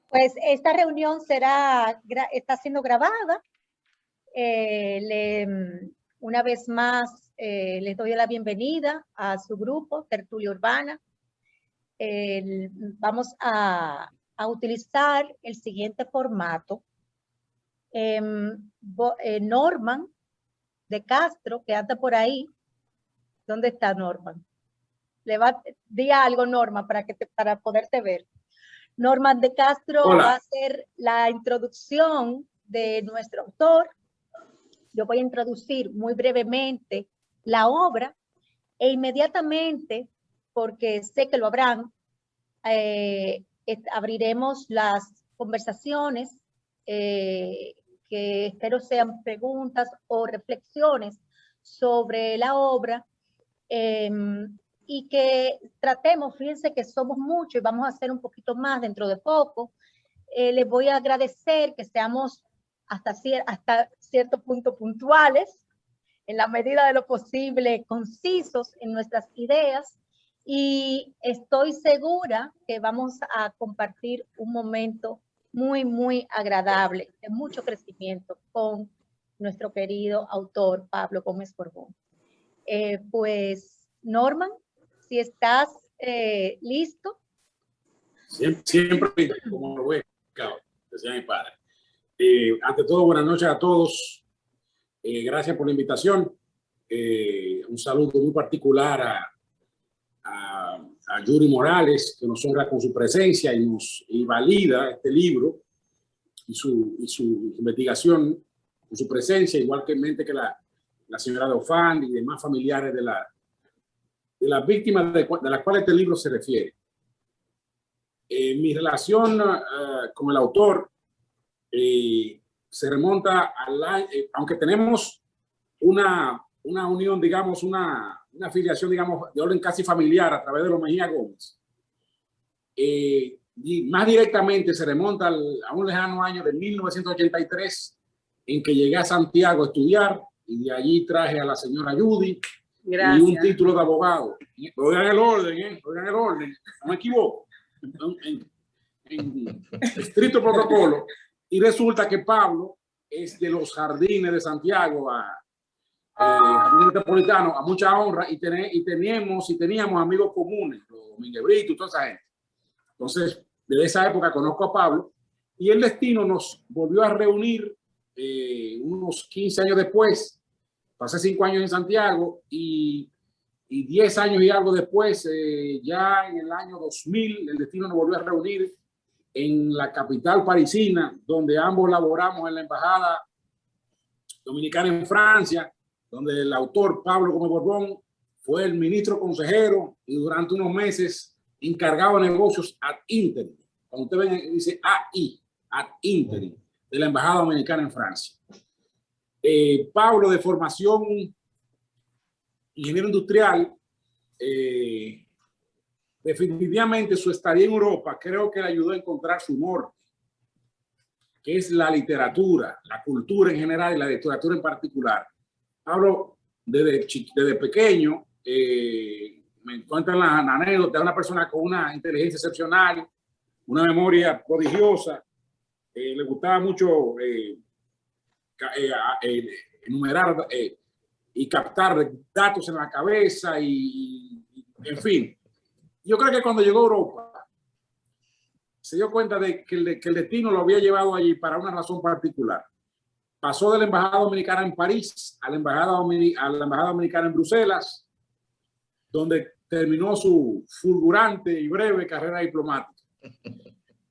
Pues esta reunión está siendo grabada. Una vez más, les doy la bienvenida a su grupo, Tertulia Urbana. Vamos a utilizar el siguiente formato. Norman de Castro, que anda por ahí. ¿Dónde está Norman? Di algo, Norman, para poderte ver. Norman de Castro Hola. Va a hacer la introducción de nuestro autor. Yo voy a introducir muy brevemente la obra e inmediatamente, porque sé que lo habrán, abriremos las conversaciones que espero sean preguntas o reflexiones sobre la obra. Y que tratemos, fíjense que somos muchos y vamos a hacer un poquito más dentro de poco. Les voy a agradecer que seamos hasta cierto punto puntuales, en la medida de lo posible concisos en nuestras ideas, y estoy segura que vamos a compartir un momento muy, muy agradable, de mucho crecimiento con nuestro querido autor Pablo Gómez Borbón. Pues, Norman, si estás listo. Siempre como lo voy, decía mi padre. Ante todo, buenas noches a todos. Gracias por la invitación. Un saludo muy particular a Yuri Morales, que nos honra con su presencia y valida este libro y su investigación con su presencia, igualmente que la señora Dauphin y demás familiares de las víctimas de las cuales este libro se refiere. Mi relación con el autor se remonta aunque tenemos una unión, digamos, una afiliación, digamos, de orden casi familiar a través de los Mejía Gómez. Y más directamente se remonta a un lejano año de 1983, en que llegué a Santiago a estudiar, y de allí traje a la señora Judy. Gracias. Y un título de abogado. Oigan el orden, oigan el orden, no me equivoco. En estricto protocolo. Y resulta que Pablo es de los Jardines de Santiago, Jardín Metropolitano, a mucha honra, y teníamos amigos comunes, los Minguebritos y toda esa gente. Entonces, desde esa época conozco a Pablo, y el destino nos volvió a reunir unos 15 años después. Pasé 5 años en Santiago y 10 años y algo después, ya en el año 2000, el destino nos volvió a reunir en la capital parisina, donde ambos laboramos en la Embajada Dominicana en Francia, donde el autor Pablo Gómez Borbón fue el ministro consejero y durante unos meses encargado de negocios ad interim. Cuando usted ve, dice AI, ad interim, de la Embajada Dominicana en Francia. Pablo, de formación ingeniero industrial, definitivamente su estadía en Europa creo que le ayudó a encontrar su norte, que es la literatura, la cultura en general y la literatura en particular. Pablo, desde pequeño, me encuentro en la anécdota de una persona con una inteligencia excepcional, una memoria prodigiosa, le gustaba mucho enumerar y captar datos en la cabeza y en fin. Yo creo que cuando llegó a Europa se dio cuenta de que el destino lo había llevado allí para una razón particular. Pasó de la Embajada Dominicana en París a la Embajada Dominicana en Bruselas, donde terminó su fulgurante y breve carrera diplomática.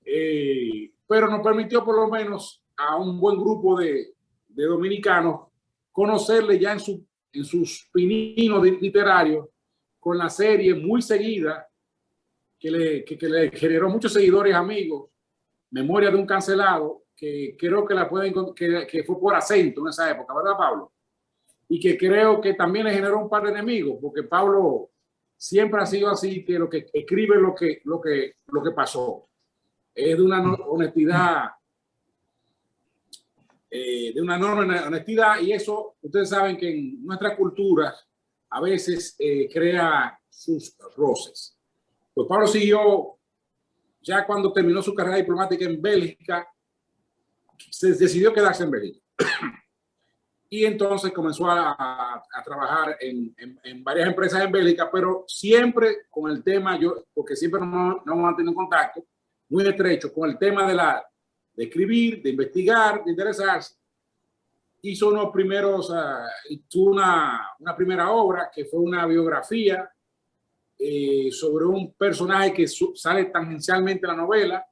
Pero nos permitió por lo menos a un buen grupo de dominicanos conocerle ya en sus pininos literarios, con la serie muy seguida que le generó muchos seguidores amigos, Memoria de un Cancelado, que creo que la pueden, que fue por Acento en esa época, ¿verdad, Pablo? Y que creo que también le generó un par de enemigos, porque Pablo siempre ha sido así, que lo que escribe lo que pasó. Es de una honestidad, de una enorme honestidad, y eso ustedes saben que en nuestra cultura a veces crea sus roces. Pues Pablo siguió ya cuando terminó su carrera diplomática en Bélgica, se decidió quedarse en Bélgica. Y entonces comenzó a trabajar en varias empresas en Bélgica, pero siempre con el tema, porque siempre nos mantenido en contacto muy estrecho con el tema de escribir, de investigar, de interesarse. Hizo unos primeros, tuvo una primera obra que fue una biografía sobre un personaje que sale tangencialmente en la novela,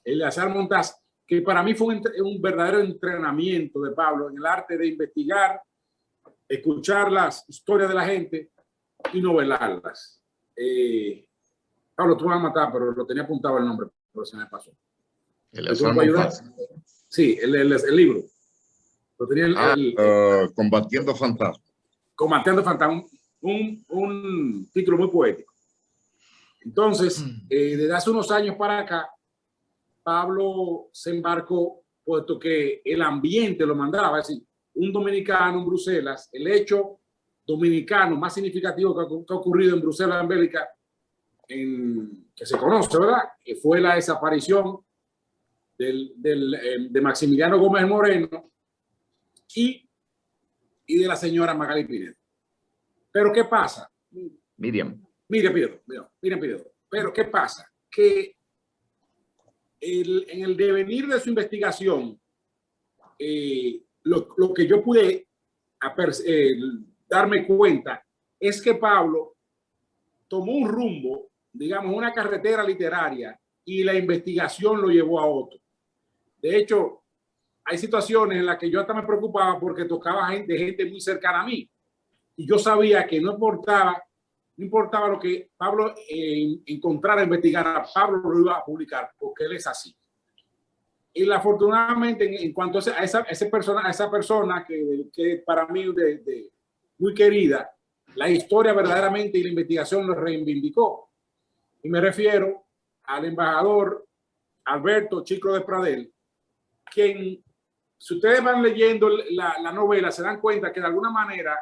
Eleazar Montaz, que para mí fue un verdadero entrenamiento de Pablo en el arte de investigar, escuchar las historias de la gente y novelarlas. Pablo, tú me vas a matar, pero lo tenía apuntado el nombre, pero se me pasó. Eleazar Montaz. Sí, el libro. Lo tenía Combatiendo Fantasmas. Combatiendo Fantasmas, un título muy poético. Entonces, desde hace unos años para acá, Pablo se embarcó, puesto que el ambiente lo mandaba. Es decir, un dominicano en Bruselas, el hecho dominicano más significativo que ha ocurrido en Bruselas, en Bélgica, que se conoce, ¿verdad? Que fue la desaparición de Maximiliano Gómez Moreno y de la señora Magali Pinedo. Pero ¿qué pasa? Miriam Pinedo. Pero ¿qué pasa? Que en el devenir de su investigación, lo que yo pude darme cuenta es que Pablo tomó un rumbo, digamos, una carretera literaria, y la investigación lo llevó a otro. De hecho, hay situaciones en las que yo hasta me preocupaba porque tocaba gente muy cercana a mí, y yo sabía que no importaba lo que Pablo encontrara, investigara, Pablo lo iba a publicar, porque él es así. Y afortunadamente, en cuanto a esa persona que para mí muy querida, la historia verdaderamente y la investigación lo reivindicó. Y me refiero al embajador Alberto Chico de Pradel, quien, si ustedes van leyendo la novela, se dan cuenta que de alguna manera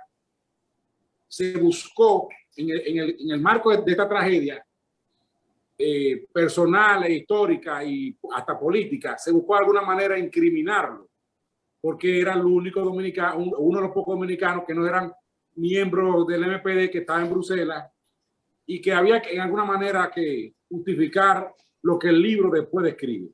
se buscó en el marco de esta tragedia personal e histórica y hasta política, se buscó de alguna manera incriminarlo, porque era el único dominicano, uno de los pocos dominicanos que no eran miembros del MPD, que estaba en Bruselas, y que había que en alguna manera que justificar lo que el libro después describe.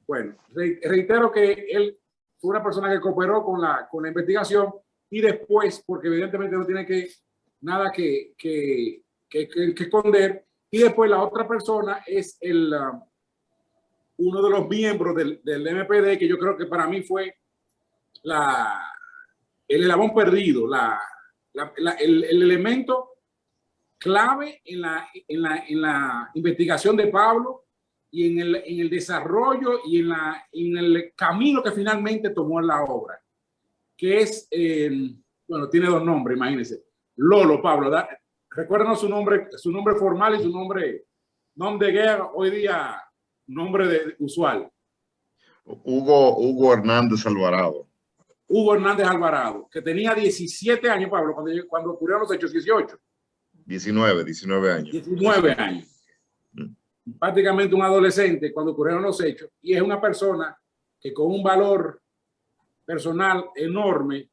Bueno, reitero que él fue una persona que cooperó con la investigación, y después, porque evidentemente no tiene nada que esconder, y después la otra persona es uno de los miembros del MPD, que yo creo que para mí fue el eslabón perdido, el elemento clave en la investigación de Pablo y en el desarrollo y en el camino que finalmente tomó en la obra, que es, bueno, tiene dos nombres, imagínense. Lolo, Pablo, recuérdanos su nombre formal y su nombre de guerra, hoy día nombre usual. Hugo Hernández Alvarado. Hugo Hernández Alvarado, que tenía 17 años, Pablo, cuando ocurrieron los hechos. 19 años. 19 años. Prácticamente un adolescente cuando ocurrieron los hechos, y es una persona que con un valor personal enorme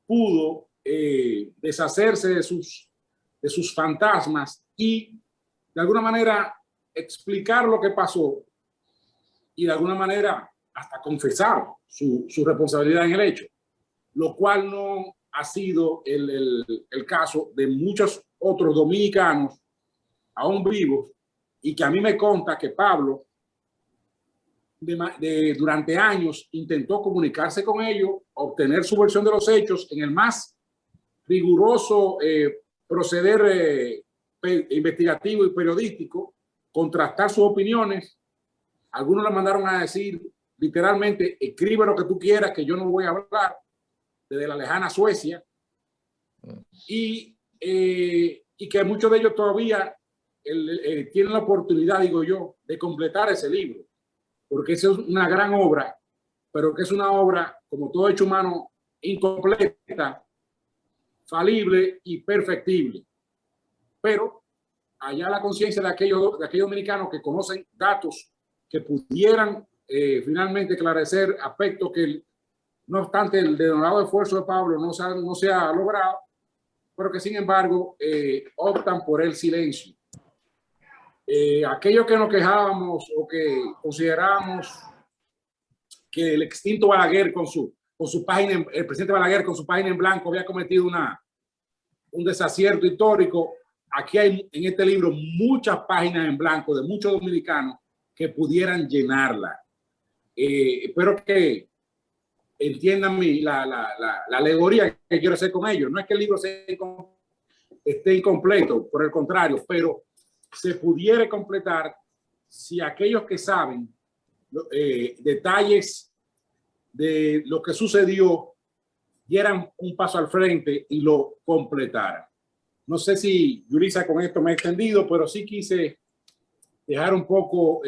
pudo deshacerse de sus fantasmas y de alguna manera explicar lo que pasó, y de alguna manera hasta confesar su responsabilidad en el hecho, lo cual no ha sido el caso de muchos otros dominicanos aún vivos, y que a mí me consta que Pablo durante años intentó comunicarse con ellos, obtener su versión de los hechos en el más riguroso proceder investigativo y periodístico, contrastar sus opiniones. Algunos le mandaron a decir literalmente: escribe lo que tú quieras, que yo no voy a hablar, desde la lejana Suecia, y que muchos de ellos todavía tienen la oportunidad, digo yo, de completar ese libro, porque esa es una gran obra, pero que es una obra, como todo hecho humano, incompleta, falible y perfectible. Pero allá la conciencia de aquellos dominicanos que conocen datos que pudieran finalmente esclarecer aspectos que, no obstante el denodado esfuerzo de Pablo no se ha logrado, pero que sin embargo optan por el silencio. Aquellos que nos quejábamos o que considerábamos que el extinto Balaguer con su página, el presidente Balaguer con su página en blanco había cometido un desacierto histórico, aquí hay en este libro muchas páginas en blanco de muchos dominicanos que pudieran llenarla. Espero que entiendan la alegoría que quiero hacer con ellos. No es que el libro esté incompleto, por el contrario, pero se pudiera completar si aquellos que saben detalles de lo que sucedió dieran un paso al frente y lo completaran. No sé si, Yulisa, con esto me he extendido, pero sí quise dejar un poco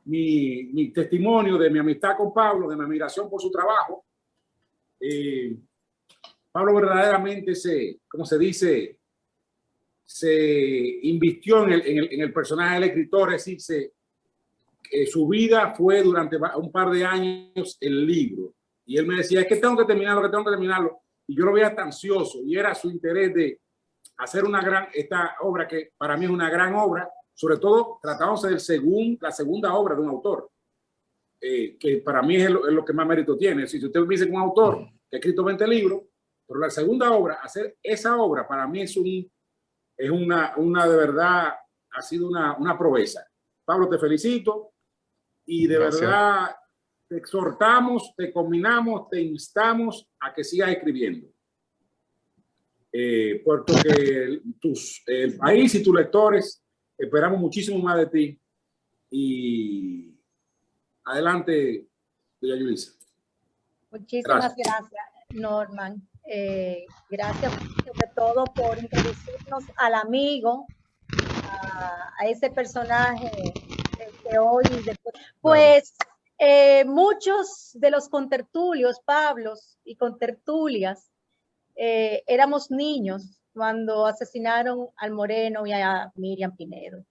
mi testimonio de mi amistad con Pablo, de mi admiración por su trabajo. Pablo verdaderamente como se dice, se invirtió en el personaje del escritor, es decir, su vida fue durante un par de años el libro. Y él me decía, es que tengo que terminarlo, Y yo lo veía tan ansioso, y era su interés de hacer esta obra que para mí es una gran obra, sobre todo tratándose la segunda obra de un autor, que para mí es lo que más mérito tiene. Si usted me dice que un autor que ha escrito 20 libros, pero la segunda obra, hacer esa obra para mí es una de verdad, ha sido una proeza. Pablo, te felicito y de Gracias. verdad te exhortamos, te combinamos, te instamos a que sigas escribiendo. Puesto que el país y tus lectores esperamos muchísimo más de ti. Y adelante, doña Yulisa. Muchísimas gracias, Norman. Gracias sobre todo por introducirnos al amigo, a ese personaje que hoy después, pues muchos de los contertulios, Pablos y contertulias, éramos niños cuando asesinaron al Moreno y a Miriam Pinedo.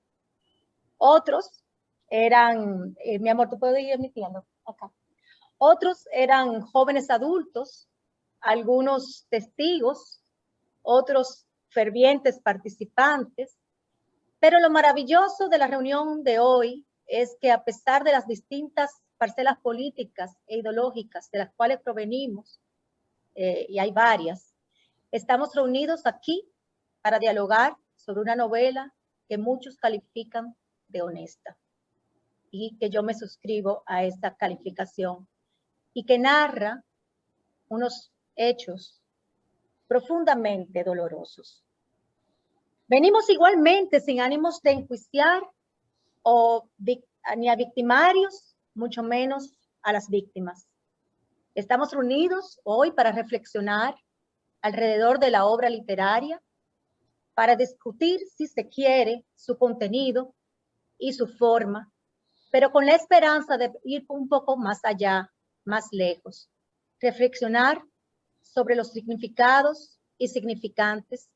Otros eran, mi amor, ¿tú puedes ir emitiendo acá? Otros eran jóvenes adultos, algunos testigos, otros fervientes participantes. Pero lo maravilloso de la reunión de hoy es que a pesar de las distintas parcelas políticas e ideológicas de las cuales provenimos, y hay varias, estamos reunidos aquí para dialogar sobre una novela que muchos califican de honesta y que yo me suscribo a esta calificación y que narra unos hechos profundamente dolorosos. Venimos igualmente sin ánimos de enjuiciar ni a victimarios, mucho menos a las víctimas. Estamos reunidos hoy para reflexionar alrededor de la obra literaria, para discutir, si se quiere, su contenido y su forma, pero con la esperanza de ir un poco más allá, más lejos. Reflexionar sobre los significados y significantes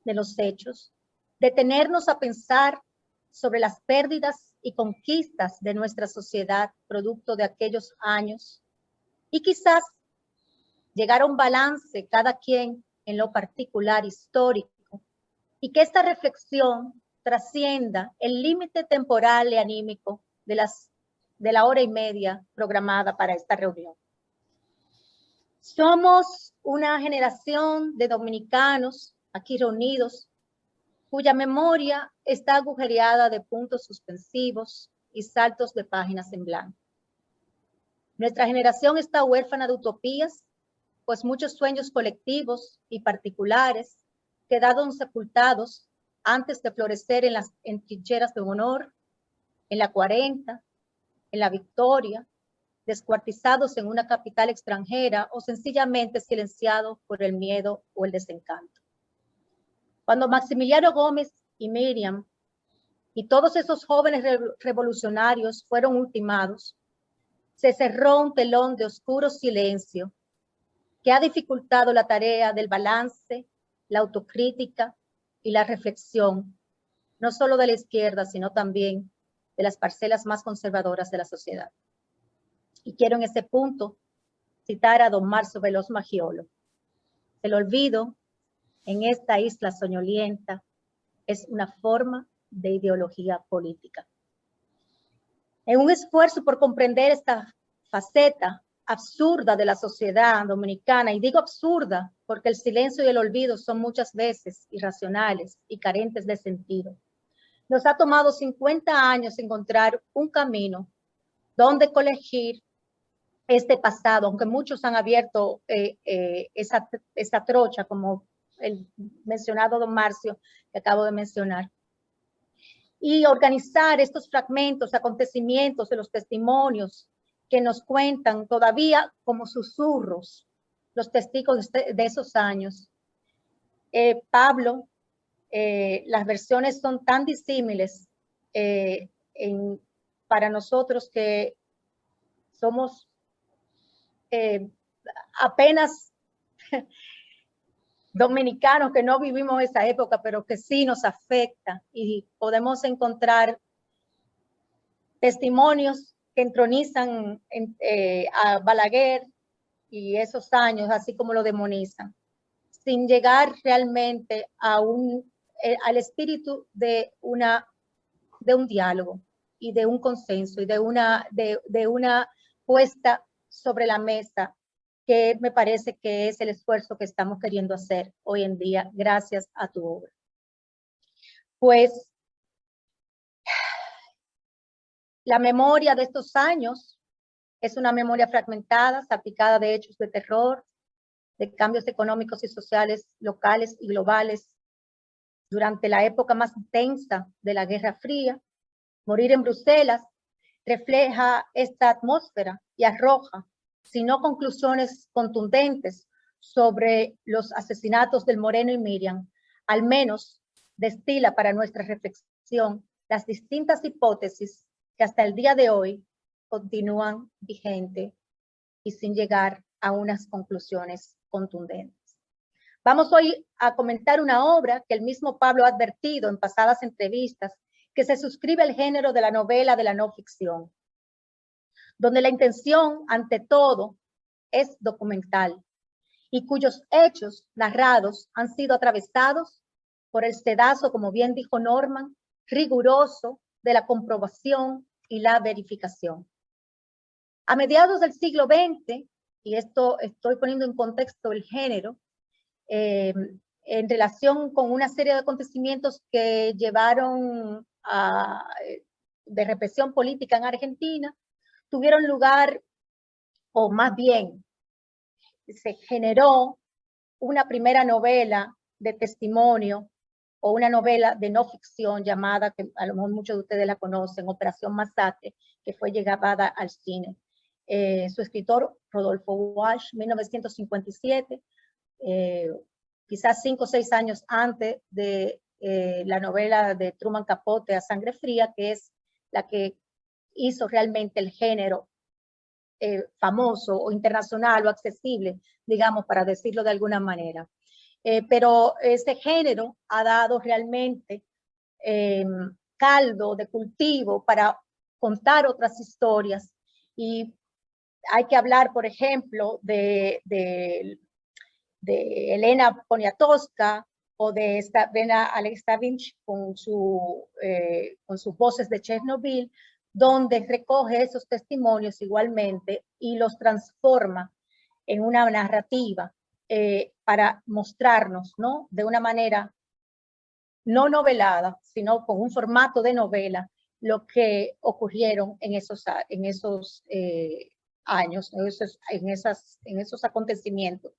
de los hechos, detenernos a pensar sobre las pérdidas y conquistas de nuestra sociedad producto de aquellos años y quizás llegar a un balance cada quien en lo particular histórico y que esta reflexión trascienda el límite temporal y anímico de la hora y media programada para esta reunión. Somos una generación de dominicanos aquí reunidos cuya memoria está agujereada de puntos suspensivos y saltos de páginas en blanco. Nuestra generación está huérfana de utopías, pues muchos sueños colectivos y particulares quedaron sepultados antes de florecer en trincheras de honor, en la 40, en la Victoria, descuartizados en una capital extranjera o sencillamente silenciados por el miedo o el desencanto. Cuando Maximiliano Gómez y Miriam y todos esos jóvenes revolucionarios fueron ultimados, se cerró un telón de oscuro silencio que ha dificultado la tarea del balance, la autocrítica y la reflexión, no solo de la izquierda, sino también de las parcelas más conservadoras de la sociedad. Y quiero en ese punto citar a don Marzo Veloz Maggiolo. El olvido en esta isla soñolienta es una forma de ideología política. En un esfuerzo por comprender esta faceta absurda de la sociedad dominicana, y digo absurda porque el silencio y el olvido son muchas veces irracionales y carentes de sentido, nos ha tomado 50 años encontrar un camino donde colegir este pasado, aunque muchos han abierto esa trocha, como el mencionado don Marcio, que acabo de mencionar, y organizar estos fragmentos, acontecimientos de los testimonios que nos cuentan todavía como susurros, los testigos de esos años. Pablo, las versiones son tan disímiles para nosotros que somos apenas dominicanos que no vivimos esa época, pero que sí nos afecta, y podemos encontrar testimonios que entronizan a Balaguer y esos años, así como lo demonizan, sin llegar realmente al espíritu de un diálogo y de un consenso y de una puesta sobre la mesa, que me parece que es el esfuerzo que estamos queriendo hacer hoy en día gracias a tu obra. Pues la memoria de estos años es una memoria fragmentada, salpicada de hechos de terror, de cambios económicos y sociales locales y globales durante la época más intensa de la Guerra Fría. Morir en Bruselas refleja esta atmósfera y arroja, si no conclusiones contundentes sobre los asesinatos del Moreno y Miriam, al menos destila para nuestra reflexión las distintas hipótesis que hasta el día de hoy continúan vigentes y sin llegar a unas conclusiones contundentes. Vamos hoy a comentar una obra que el mismo Pablo ha advertido en pasadas entrevistas, que se suscribe al género de la novela de la no ficción, donde la intención, ante todo, es documental y cuyos hechos narrados han sido atravesados por el sedazo, como bien dijo Norman, riguroso de la comprobación y la verificación. A mediados del siglo XX, y esto estoy poniendo en contexto el género, en relación con una serie de acontecimientos que llevaron de represión política en Argentina, tuvieron lugar, o más bien, se generó una primera novela de testimonio o una novela de no ficción llamada, que a lo mejor muchos de ustedes la conocen, Operación Masacre, que fue llevada al cine. Su escritor, Rodolfo Walsh, 1957, quizás 5 o 6 años antes de la novela de Truman Capote, A Sangre Fría, que es la que hizo realmente el género famoso o internacional o accesible, digamos, para decirlo de alguna manera. Pero ese género ha dado realmente caldo de cultivo para contar otras historias, y hay que hablar, por ejemplo, de Elena Poniatowska o de Sabrina Alexeyevich con sus voces de Chernobyl, donde recoge esos testimonios igualmente y los transforma en una narrativa para mostrarnos, ¿no?, de una manera no novelada, sino con un formato de novela, lo que ocurrieron en esos años, en esos acontecimientos.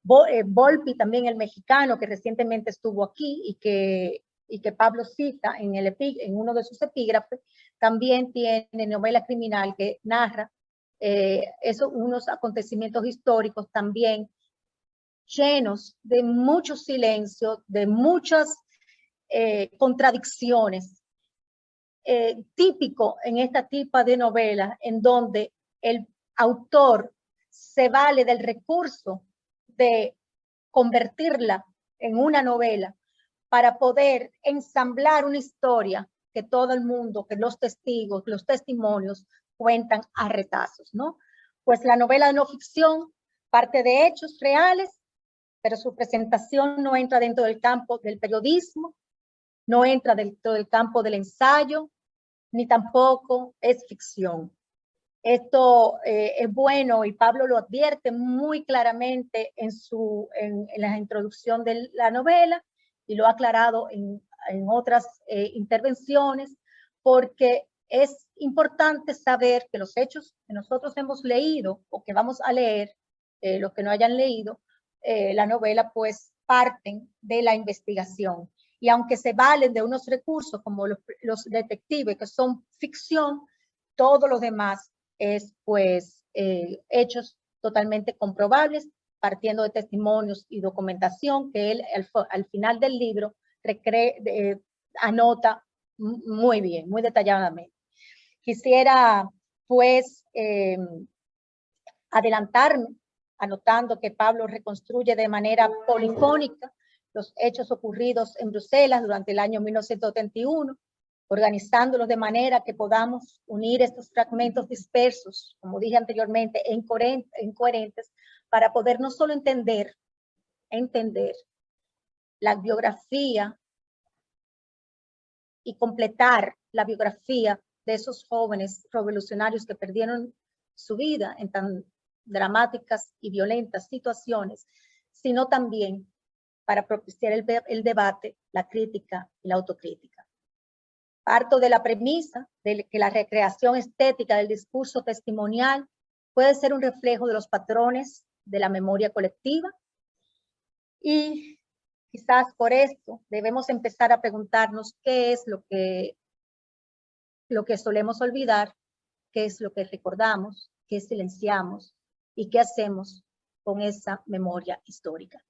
Volpi, también el mexicano que recientemente estuvo aquí y que Pablo cita en uno de sus epígrafes, también tiene novela criminal que narra unos acontecimientos históricos también llenos de mucho silencio, de muchas contradicciones, típico en esta tipo de novelas en donde el autor se vale del recurso de convertirla en una novela para poder ensamblar una historia que todo el mundo, que los testigos, los testimonios cuentan a retazos, ¿no? Pues la novela de no ficción parte de hechos reales, pero su presentación no entra dentro del campo del periodismo, no entra dentro del campo del ensayo, ni tampoco es ficción. Esto es bueno y Pablo lo advierte muy claramente en la introducción de la novela y lo ha aclarado en otras intervenciones, porque es importante saber que los hechos que nosotros hemos leído o que vamos a leer, los que no hayan leído la novela, pues parten de la investigación. Y aunque se valen de unos recursos como los detectives, que son ficción, todo lo demás es pues hechos totalmente comprobables, partiendo de testimonios y documentación que él al final del libro anota muy bien, muy detalladamente. Quisiera pues adelantarme anotando que Pablo reconstruye de manera polifónica los hechos ocurridos en Bruselas durante el año 1971, organizándolos de manera que podamos unir estos fragmentos dispersos, como dije anteriormente, incoherentes, para poder no solo entender la biografía y completar la biografía de esos jóvenes revolucionarios que perdieron su vida en tan dramáticas y violentas situaciones, sino también para propiciar el debate, la crítica y la autocrítica. Parto de la premisa de que la recreación estética del discurso testimonial puede ser un reflejo de los patrones de la memoria colectiva y quizás por esto debemos empezar a preguntarnos qué es lo que solemos olvidar, qué es lo que recordamos, qué silenciamos y qué hacemos con esa memoria histórica.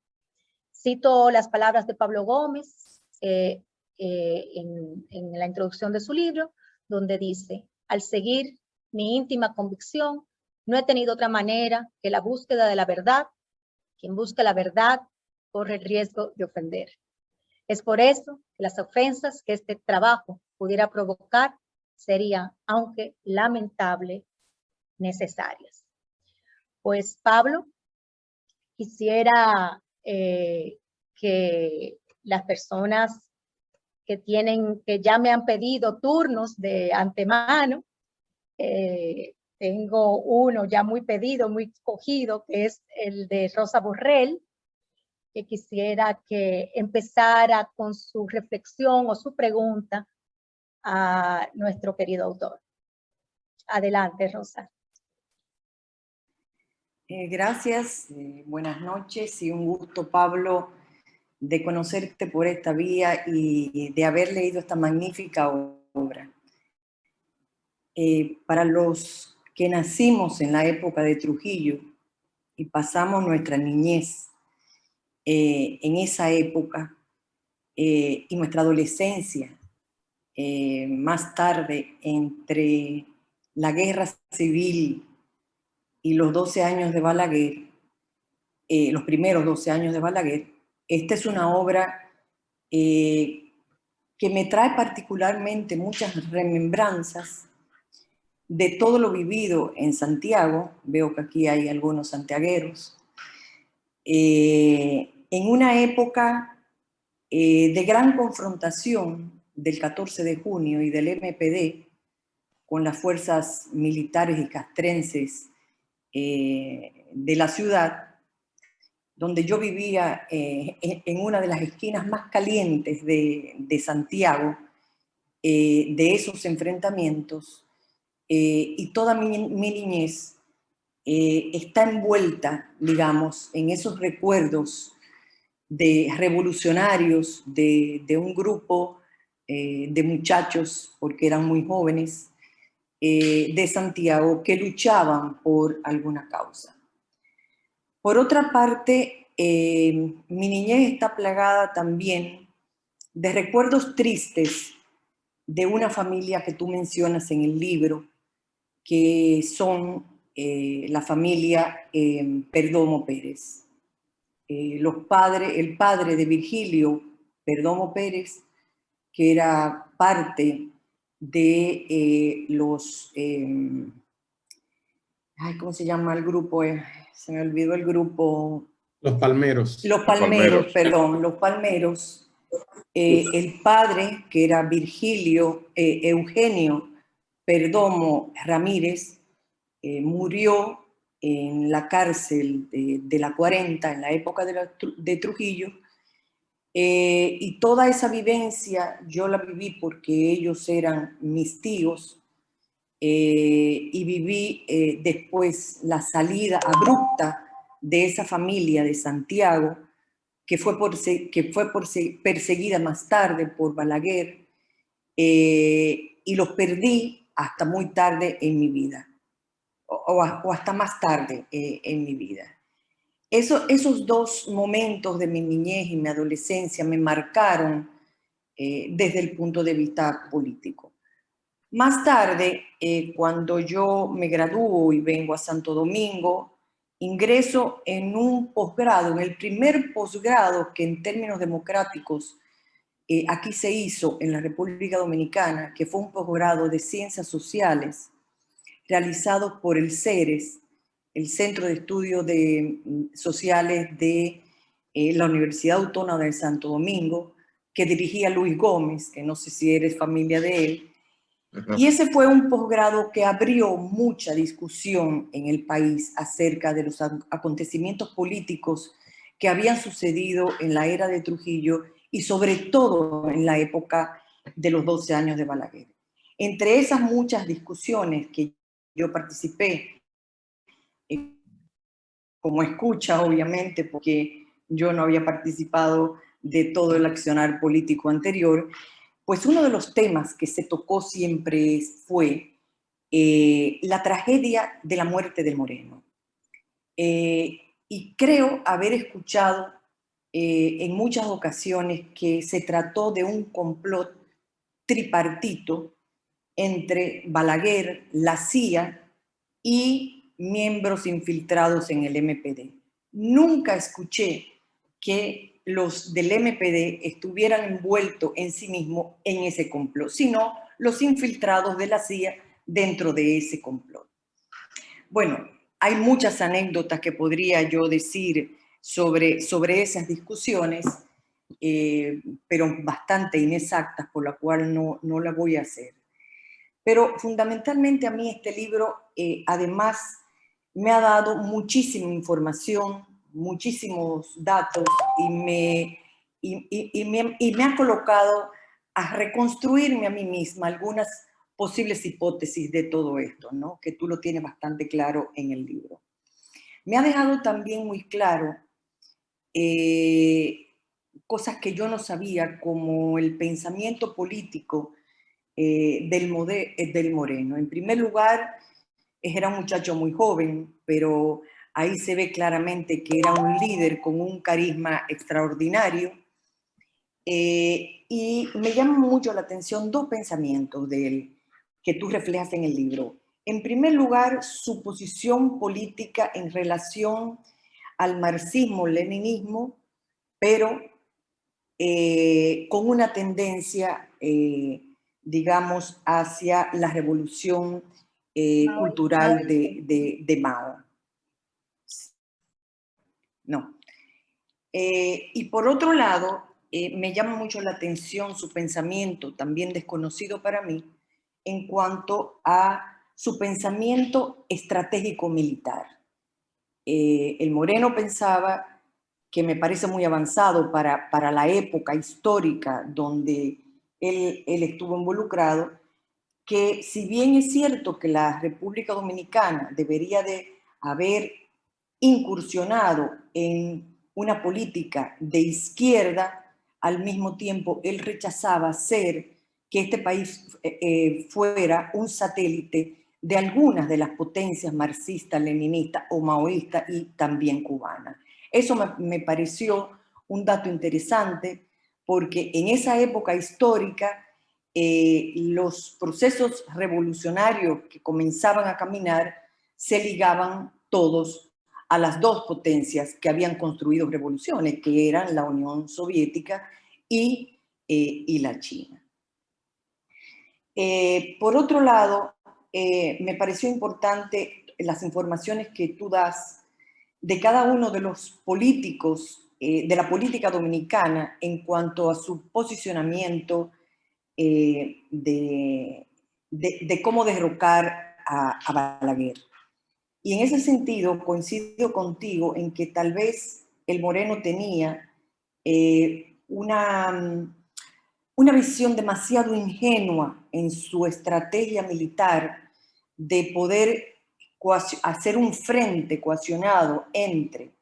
Cito las palabras de Pablo Gómez en la introducción de su libro, donde dice: al seguir mi íntima convicción, no he tenido otra manera que la búsqueda de la verdad. Quien busca la verdad corre el riesgo de ofender. Es por eso que las ofensas que este trabajo pudiera provocar serían, aunque lamentable, necesarias. Pues Pablo, quisiera que las personas que ya me han pedido turnos de antemano, tengo uno ya muy pedido, muy cogido, que es el de Rosa Borrell, que quisiera que empezara con su reflexión o su pregunta a nuestro querido autor. Adelante, Rosa. Gracias, buenas noches y un gusto, Pablo, de conocerte por esta vía y de haber leído esta magnífica obra. Para los que nacimos en la época de Trujillo y pasamos nuestra niñez en esa época y nuestra adolescencia, más tarde entre la guerra civil y los 12 años de Balaguer, los primeros 12 años de Balaguer, esta es una obra que me trae particularmente muchas remembranzas de todo lo vivido en Santiago. Veo que aquí hay algunos santiagueros. En una época de gran confrontación del 14 de junio y del MPD con las fuerzas militares y castrenses de la ciudad, donde yo vivía en una de las esquinas más calientes de Santiago, de esos enfrentamientos, y toda mi niñez está envuelta, digamos, en esos recuerdos de revolucionarios, de un grupo de muchachos, porque eran muy jóvenes, de Santiago, que luchaban por alguna causa. Por otra parte, mi niñez está plagada también de recuerdos tristes de una familia que tú mencionas en el libro, que son la familia Perdomo Pérez. El padre de Virgilio Perdomo Pérez, que era parte de los... ¿cómo se llama el grupo? Se me olvidó el grupo. Los Palmeros. Los Palmeros, Palmeros. perdón, los Palmeros. El padre, que era Eugenio Perdomo Ramírez, murió en la cárcel de la 40, en la época de Trujillo, y toda esa vivencia yo la viví porque ellos eran mis tíos, y viví después la salida abrupta de esa familia de Santiago, que fue perseguida más tarde por Balaguer, y los perdí hasta muy tarde en mi vida, o hasta más tarde en mi vida. Esos dos momentos de mi niñez y mi adolescencia me marcaron desde el punto de vista político. Más tarde, cuando yo me gradúo y vengo a Santo Domingo, ingreso en un posgrado, en el primer posgrado que en términos democráticos aquí se hizo en la República Dominicana, que fue un posgrado de Ciencias Sociales realizado por el CERES, el Centro de Estudios Sociales de la Universidad Autónoma de Santo Domingo, que dirigía Luis Gómez, que no sé si eres familia de él. Y ese fue un posgrado que abrió mucha discusión en el país acerca de los acontecimientos políticos que habían sucedido en la era de Trujillo y sobre todo en la época de los 12 años de Balaguer. Entre esas muchas discusiones que yo participé, como escucha obviamente, porque yo no había participado de todo el accionar político anterior, pues uno de los temas que se tocó siempre fue la tragedia de la muerte del Moreno. Y creo haber escuchado en muchas ocasiones que se trató de un complot tripartito entre Balaguer, la CIA y miembros infiltrados en el MPD. Nunca escuché que los del MPD estuvieran envueltos en sí mismos en ese complot, sino los infiltrados de la CIA dentro de ese complot. Bueno, hay muchas anécdotas que podría yo decir sobre esas discusiones, pero bastante inexactas, por la cual no la voy a hacer. Pero fundamentalmente a mí este libro, además, me ha dado muchísima información, muchísimos datos y me ha colocado a reconstruirme a mí misma algunas posibles hipótesis de todo esto, ¿no? Que tú lo tienes bastante claro en el libro. Me ha dejado también muy claro cosas que yo no sabía, como el pensamiento político del Moreno. En primer lugar, era un muchacho muy joven, pero ahí se ve claramente que era un líder con un carisma extraordinario. Y me llaman mucho la atención dos pensamientos de él que tú reflejas en el libro. En primer lugar, su posición política en relación al marxismo-leninismo, pero con una tendencia, digamos, hacia la revolución cultural de Mao. No. Y por otro lado, me llama mucho la atención su pensamiento, también desconocido para mí, en cuanto a su pensamiento estratégico militar. El Moreno pensaba, que me parece muy avanzado para la época histórica donde él estuvo involucrado, que si bien es cierto que la República Dominicana debería de haber incursionado en una política de izquierda, al mismo tiempo él rechazaba que este país fuera un satélite de algunas de las potencias marxistas, leninistas o maoístas y también cubanas. Eso me pareció un dato interesante porque en esa época histórica los procesos revolucionarios que comenzaban a caminar se ligaban todos a las dos potencias que habían construido revoluciones, que eran la Unión Soviética y la China. Por otro lado, me pareció importante las informaciones que tú das de cada uno de los políticos de la política dominicana en cuanto a su posicionamiento de cómo derrocar a Balaguer. Y en ese sentido coincido contigo en que tal vez el Moreno tenía una visión demasiado ingenua en su estrategia militar de poder hacer un frente cohesionado entre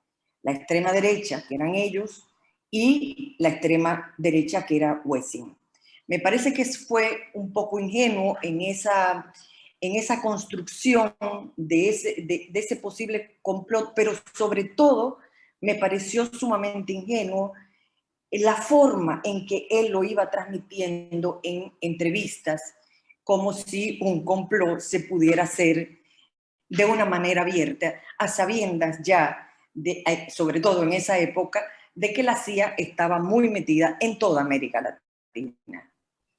la extrema derecha, que eran ellos, y la extrema derecha, que era Wessing. Me parece que fue un poco ingenuo en esa construcción de ese posible complot, pero sobre todo me pareció sumamente ingenuo la forma en que él lo iba transmitiendo en entrevistas, como si un complot se pudiera hacer de una manera abierta, a sabiendas ya, sobre todo en esa época, de que la CIA estaba muy metida en toda América Latina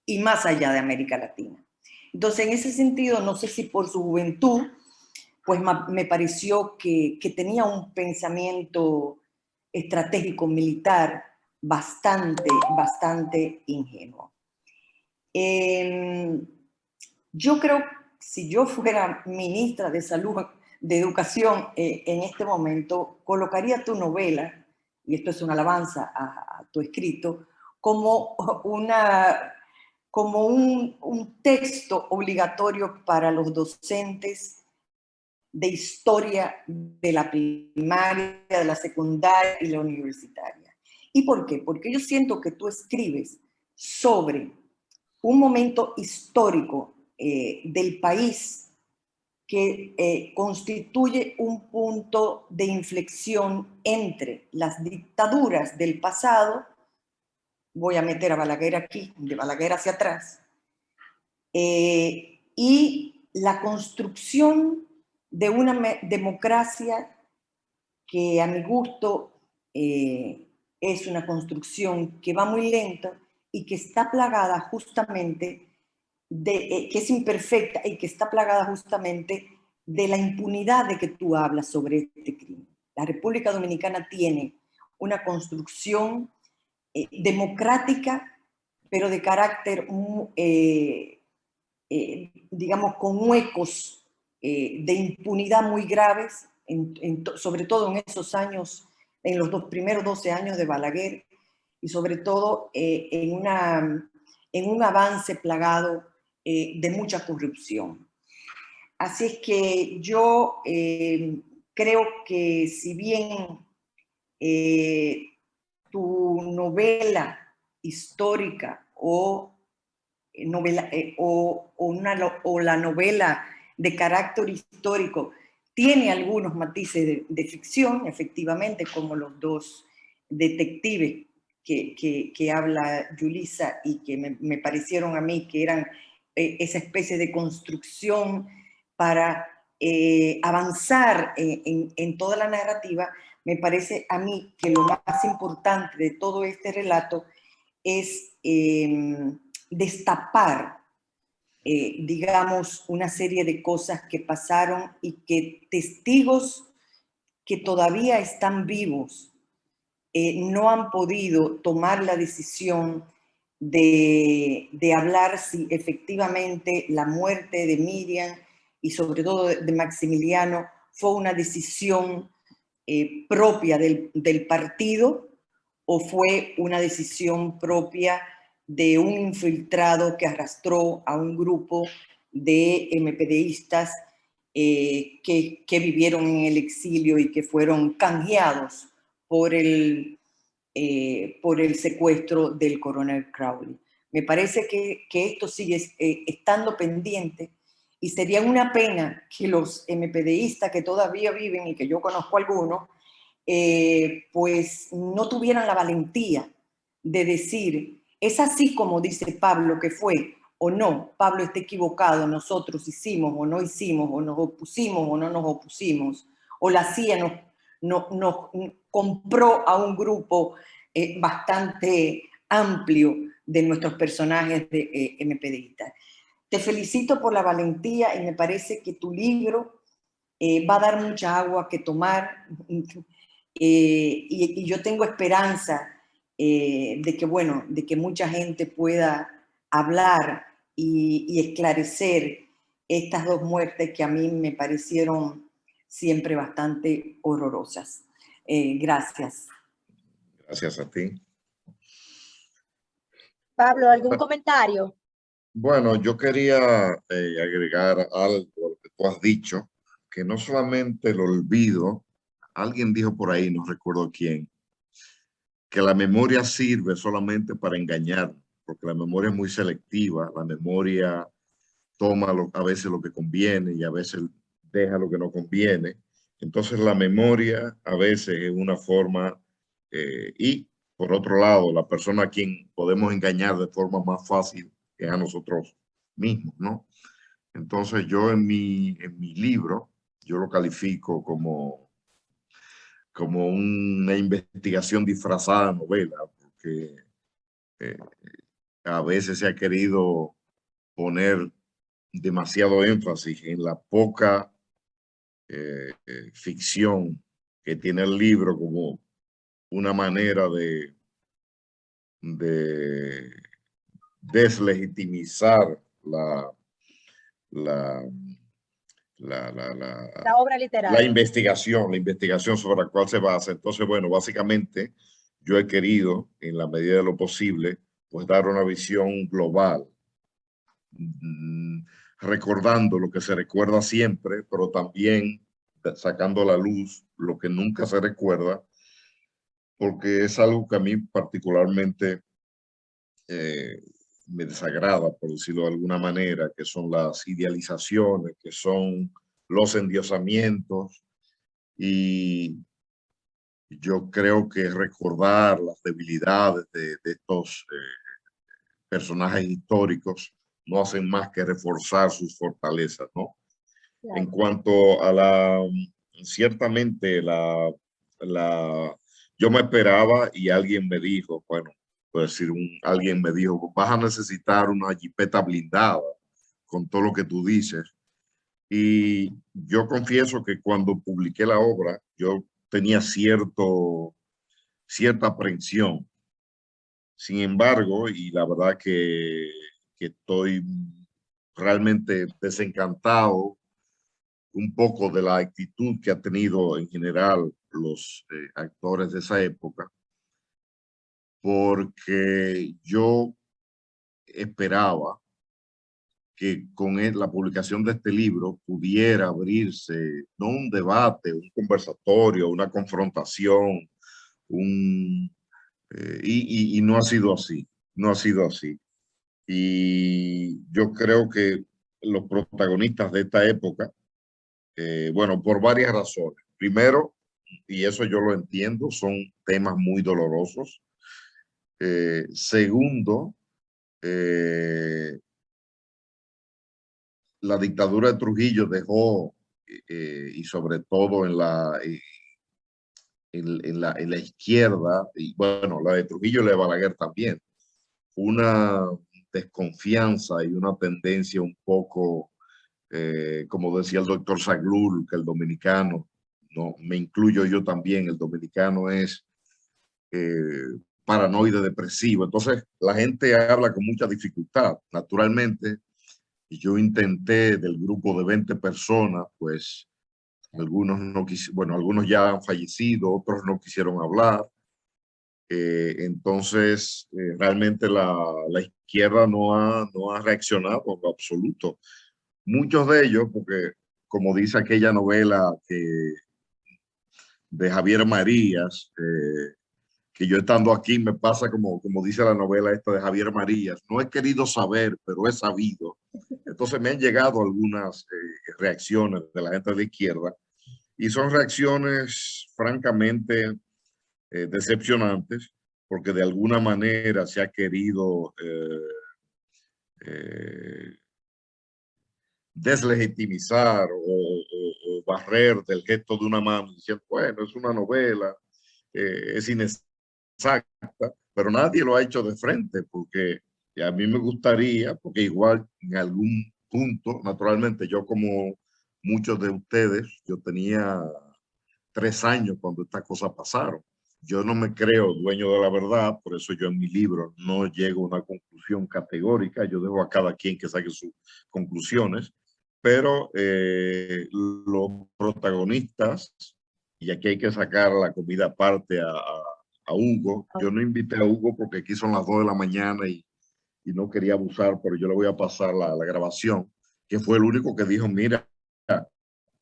y más allá de América Latina. Entonces, en ese sentido, no sé si por su juventud, pues me pareció que tenía un pensamiento estratégico militar bastante ingenuo. Yo creo, si yo fuera ministra de Salud, de Educación en este momento, colocaría tu novela, y esto es una alabanza a tu escrito, como un texto obligatorio para los docentes de historia de la primaria, de la secundaria y la universitaria. ¿Y por qué? Porque yo siento que tú escribes sobre un momento histórico del país que constituye un punto de inflexión entre las dictaduras del pasado, voy a meter a Balaguer aquí, de Balaguer hacia atrás, y la construcción de una democracia que a mi gusto es una construcción que va muy lenta y que está plagada justamente que es imperfecta y que está plagada justamente de la impunidad de que tú hablas sobre este crimen. La República Dominicana tiene una construcción democrática, pero de carácter, digamos, con huecos de impunidad muy graves, sobre todo en esos años, en los primeros 12 años de Balaguer, y sobre todo en un avance plagado de mucha corrupción. Así es que yo creo que si bien tu novela histórica o la novela de carácter histórico tiene algunos matices de ficción, efectivamente, como los dos detectives que habla Yulisa y que me parecieron a mí que eran esa especie de construcción para avanzar en toda la narrativa. Me parece a mí que lo más importante de todo este relato es destapar, digamos, una serie de cosas que pasaron y que testigos que todavía están vivos no han podido tomar la decisión de hablar si efectivamente la muerte de Miriam y sobre todo de Maximiliano fue una decisión propia del partido o fue una decisión propia de un infiltrado que arrastró a un grupo de MPDistas que vivieron en el exilio y que fueron canjeados por el secuestro del coronel Crowley. Me parece que esto sigue estando pendiente y sería una pena que los MPDistas que todavía viven y que yo conozco algunos, pues no tuvieran la valentía de decir, es así como dice Pablo que fue, o no, Pablo está equivocado, nosotros hicimos o no hicimos, o nos opusimos o no nos opusimos, o la CIA nos compró a un grupo bastante amplio de nuestros personajes de MPDistas. Te felicito por la valentía y me parece que tu libro va a dar mucha agua que tomar y yo tengo esperanza de que, bueno, de que mucha gente pueda hablar y esclarecer estas dos muertes que a mí me parecieron siempre bastante horrorosas. Gracias. Gracias a ti. Pablo, ¿algún comentario? Bueno, yo quería agregar algo a lo que tú has dicho, que no solamente el olvido, alguien dijo por ahí, no recuerdo quién, que la memoria sirve solamente para engañar, porque la memoria es muy selectiva, la memoria toma a veces lo que conviene y a veces deja lo que no conviene. Entonces la memoria a veces es una forma y por otro lado la persona a quien podemos engañar de forma más fácil es a nosotros mismos, ¿no? Entonces yo en mi libro, yo lo califico como una investigación disfrazada de novela, porque a veces se ha querido poner demasiado énfasis en la poca ficción que tiene el libro como una manera de deslegitimizar la obra literaria. la investigación sobre la cual se basa. Entonces, bueno, básicamente yo he querido, en la medida de lo posible, pues dar una visión global, recordando lo que se recuerda siempre, pero también sacando a la luz lo que nunca se recuerda, porque es algo que a mí particularmente me desagrada, por decirlo de alguna manera, que son las idealizaciones, que son los endiosamientos, y yo creo que recordar las debilidades de estos personajes históricos no hacen más que reforzar sus fortalezas, ¿no? Claro. En cuanto a ciertamente yo me esperaba y alguien me dijo, bueno, puedo decir, alguien me dijo, vas a necesitar una jipeta blindada con todo lo que tú dices. Y yo confieso que cuando publiqué la obra, yo tenía cierta aprensión. Sin embargo, y la verdad que estoy realmente desencantado un poco de la actitud que ha tenido en general los actores de esa época, porque yo esperaba que con la publicación de este libro pudiera abrirse, no un debate, un conversatorio, una confrontación, y no ha sido así, no ha sido así. Y yo creo que los protagonistas de esta época, bueno, por varias razones. Primero, y eso yo lo entiendo, son temas muy dolorosos. Segundo, la dictadura de Trujillo dejó, y sobre todo en la izquierda, y bueno, la de Trujillo y la de Balaguer también, una desconfianza y una tendencia un poco, como decía el doctor Zaglul, que el dominicano, no, me incluyo yo también, el dominicano es paranoide depresivo. Entonces la gente habla con mucha dificultad. Naturalmente, yo intenté del grupo de 20 personas, pues algunos no bueno, algunos ya han fallecido, otros no quisieron hablar. Entonces, realmente la izquierda no ha reaccionado en lo absoluto. Muchos de ellos, porque como dice aquella novela de Javier Marías, que yo estando aquí me pasa como dice la novela esta de Javier Marías, no he querido saber, pero he sabido. Entonces me han llegado algunas reacciones de la gente de la izquierda y son reacciones francamente decepcionantes, porque de alguna manera se ha querido deslegitimizar o barrer del gesto de una mano, diciendo, bueno, es una novela, es inexacta, pero nadie lo ha hecho de frente, porque a mí me gustaría, porque igual en algún punto, naturalmente, yo como muchos de ustedes, yo tenía 3 años cuando estas cosas pasaron. Yo no me creo dueño de la verdad, por eso yo en mi libro no llego a una conclusión categórica, yo dejo a cada quien que saque sus conclusiones, pero los protagonistas, y aquí hay que sacar la comida aparte a Hugo. Yo no invité a Hugo porque aquí son las 2 de la mañana y no quería abusar, pero yo le voy a pasar la grabación, que fue el único que dijo, mira,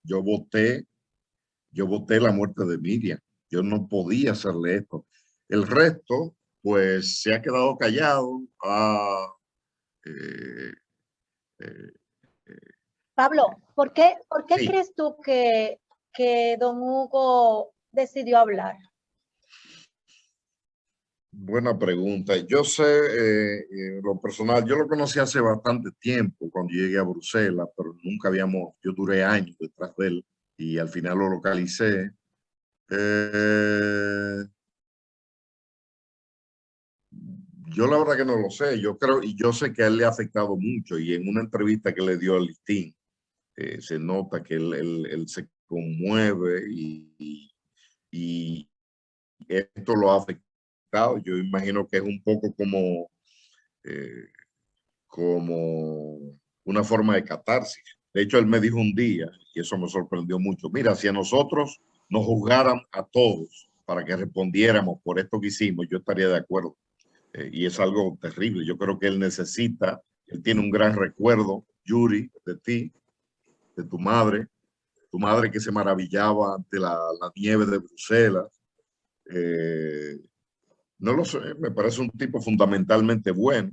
yo voté la muerte de Miriam, yo no podía hacerle esto. El resto, pues, se ha quedado callado. Eh, eh, Pablo, ¿por qué sí. crees tú que don Hugo decidió hablar? Buena pregunta. Yo sé, lo personal, yo lo conocí hace bastante tiempo cuando llegué a Bruselas, pero nunca habíamos, yo duré años detrás de él y al final lo localicé. Yo la verdad que no lo sé, yo creo, y yo sé que a él le ha afectado mucho, y en una entrevista que le dio al Listín, se nota que él se conmueve y esto lo ha afectado. Yo imagino que es un poco eh, como una forma de catarsis. De hecho, él me dijo un día, y eso me sorprendió mucho, mira, si a nosotros nos juzgaran a todos para que respondiéramos por esto que hicimos, yo estaría de acuerdo. Y es algo terrible. Yo creo que él necesita, él tiene un gran recuerdo, Yuri, de ti, de tu madre que se maravillaba ante la nieve de Bruselas. No lo sé, me parece un tipo fundamentalmente bueno,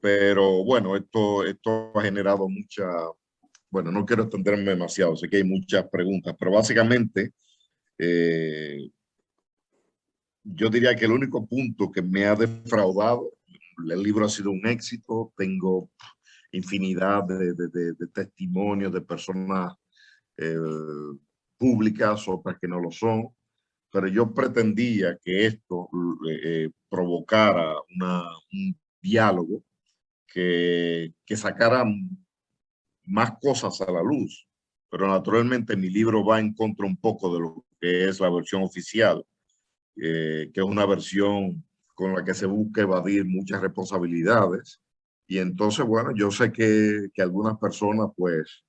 pero bueno, esto ha generado mucha, bueno, no quiero extenderme demasiado, sé que hay muchas preguntas, pero básicamente yo diría que el único punto que me ha defraudado, el libro ha sido un éxito, tengo infinidad de testimonios de personas eh, públicas, otras que no lo son, pero yo pretendía que esto provocara un diálogo que sacara más cosas a la luz, pero naturalmente mi libro va en contra un poco de lo que es la versión oficial, que es una versión con la que se busca evadir muchas responsabilidades. Y entonces, bueno, yo sé que algunas personas pues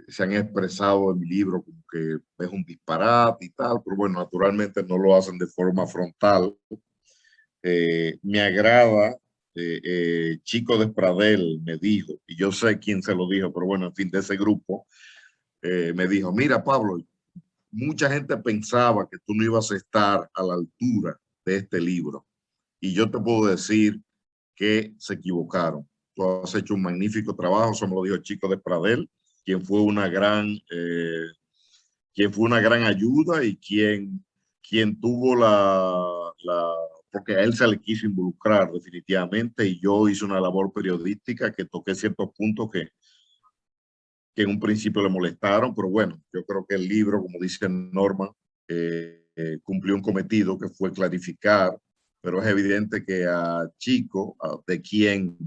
se han expresado en mi libro como que es un disparate y tal, pero bueno, naturalmente no lo hacen de forma frontal. Me agrada, Chico de Pradel me dijo, y yo sé quién se lo dijo, pero bueno, en fin, de ese grupo, me dijo, mira Pablo, mucha gente pensaba que tú no ibas a estar a la altura de este libro. Y yo te puedo decir que se equivocaron. Tú has hecho un magnífico trabajo, eso me lo dijo el Chico de Pradel, quien fue una gran ayuda y quien tuvo porque a él se le quiso involucrar definitivamente, y yo hice una labor periodística que toqué ciertos puntos que en un principio le molestaron, pero bueno, yo creo que el libro, como dice Norma, cumplió un cometido que fue clarificar, pero es evidente que a Chico, de quien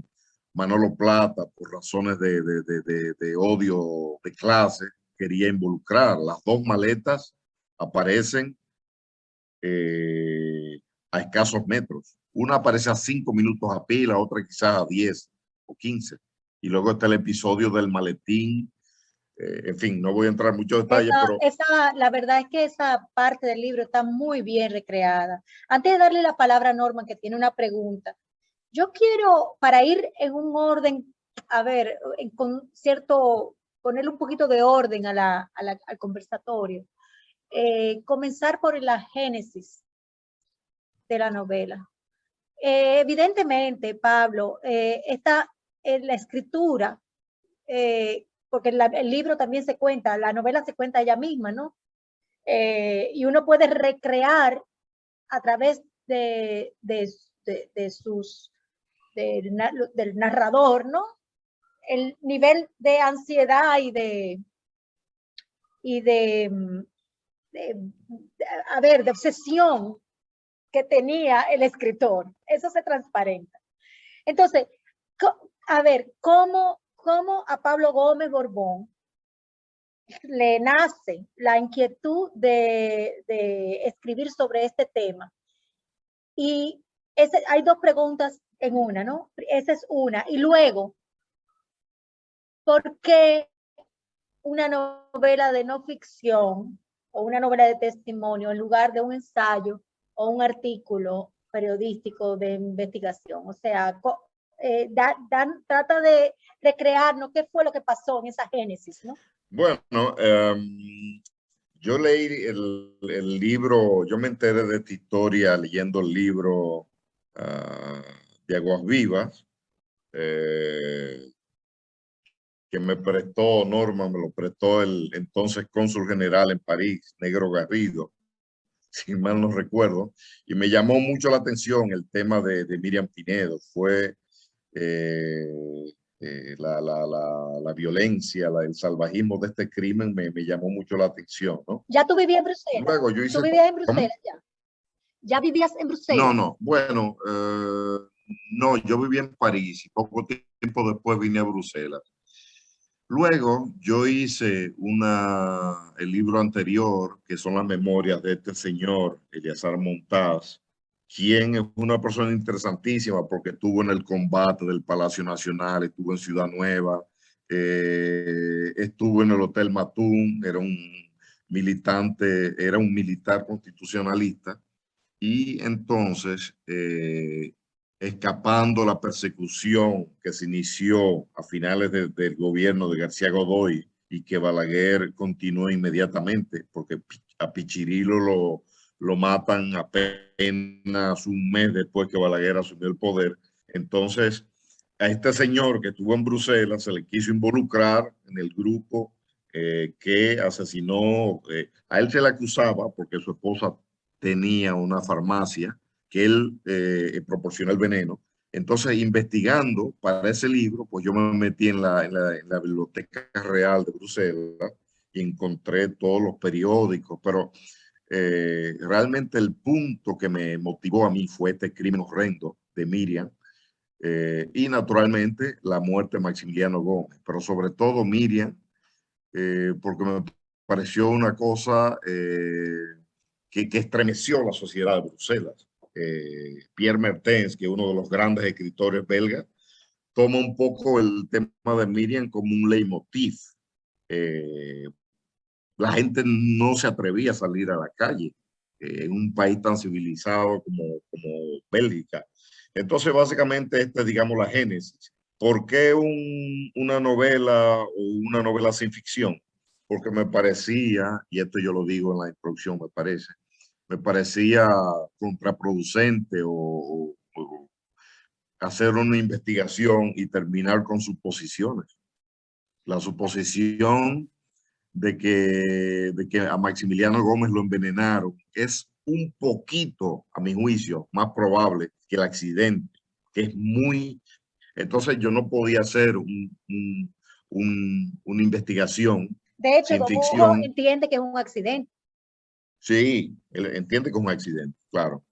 Manolo Plata, por razones de odio de clase, quería involucrar. Las dos maletas aparecen a escasos metros. Una aparece a 5 minutos a pie, la otra quizás a 10 o 15. Y luego está el episodio del maletín. En fin, no voy a entrar en muchos detalles, pero... La verdad es que esa parte del libro está muy bien recreada. Antes de darle la palabra a Norma, que tiene una pregunta, yo quiero, para ir en un orden, a ver, con cierto, ponerle un poquito de orden al conversatorio, comenzar por la génesis de la novela. Evidentemente, Pablo, está en la escritura, porque el libro también se cuenta, la novela se cuenta ella misma, ¿no? Y uno puede recrear a través del narrador, ¿no? El nivel de ansiedad y de obsesión que tenía el escritor. Eso se transparenta. Entonces, a ver, ¿cómo a Pablo Gómez Borbón le nace la inquietud de escribir sobre este tema? Y hay dos preguntas en una, ¿no? Esa es una. Y luego, ¿por qué una novela de no ficción o una novela de testimonio en lugar de un ensayo o un artículo periodístico de investigación? O sea, trata de recrearnos qué fue lo que pasó en esa génesis, ¿no? Bueno, yo leí el libro, yo me enteré de esta historia leyendo el libro de Aguas Vivas, que me prestó Norma, me lo prestó el entonces cónsul general en París, Negro Garrido, si mal no recuerdo, y me llamó mucho la atención el tema de Miriam Pinedo. Fue la violencia, el salvajismo de este crimen me llamó mucho la atención, ¿no? ¿Ya tú vivías en Bruselas? Luego yo hice... ¿Tú vivías en Bruselas ¿Cómo? ya? ¿Ya vivías en Bruselas? No, bueno, no, yo vivía en París y poco tiempo después vine a Bruselas. Luego yo hice el libro anterior, que son las memorias de este señor, Eleazar Montaz, quien es una persona interesantísima porque estuvo en el combate del Palacio Nacional, estuvo en Ciudad Nueva, estuvo en el Hotel Matún, era un militante, era un militar constitucionalista, y entonces escapando la persecución que se inició a finales del gobierno de García Godoy y que Balaguer continuó inmediatamente, porque a Pichirilo lo matan apenas un mes después que Balaguer asumió el poder. Entonces, a este señor que estuvo en Bruselas se le quiso involucrar en el grupo que asesinó, a él se le acusaba porque su esposa tenía una farmacia que él proporciona el veneno. Entonces, investigando para ese libro, pues yo me metí en la Biblioteca Real de Bruselas y encontré todos los periódicos, pero realmente el punto que me motivó a mí fue este crimen horrendo de Miriam y naturalmente la muerte de Maximiliano Gómez, pero sobre todo Miriam, porque me pareció una cosa que estremeció la sociedad de Bruselas. Pierre Mertens, que es uno de los grandes escritores belgas, toma un poco el tema de Miriam como un leitmotiv. La gente no se atrevía a salir a la calle en un país tan civilizado como Bélgica. Entonces, básicamente, esta es, digamos, la génesis. ¿Por qué una novela o una novela sin ficción? Porque me parecía, y esto yo lo digo en la introducción, me parecía contraproducente o hacer una investigación y terminar con suposiciones. La suposición de que a Maximiliano Gómez lo envenenaron es un poquito, a mi juicio, más probable que el accidente, que es muy... Entonces yo no podía hacer una investigación De hecho, sin Don Hugo ficción. entiende que es un accidente. Sí, él entiende que es un accidente, claro.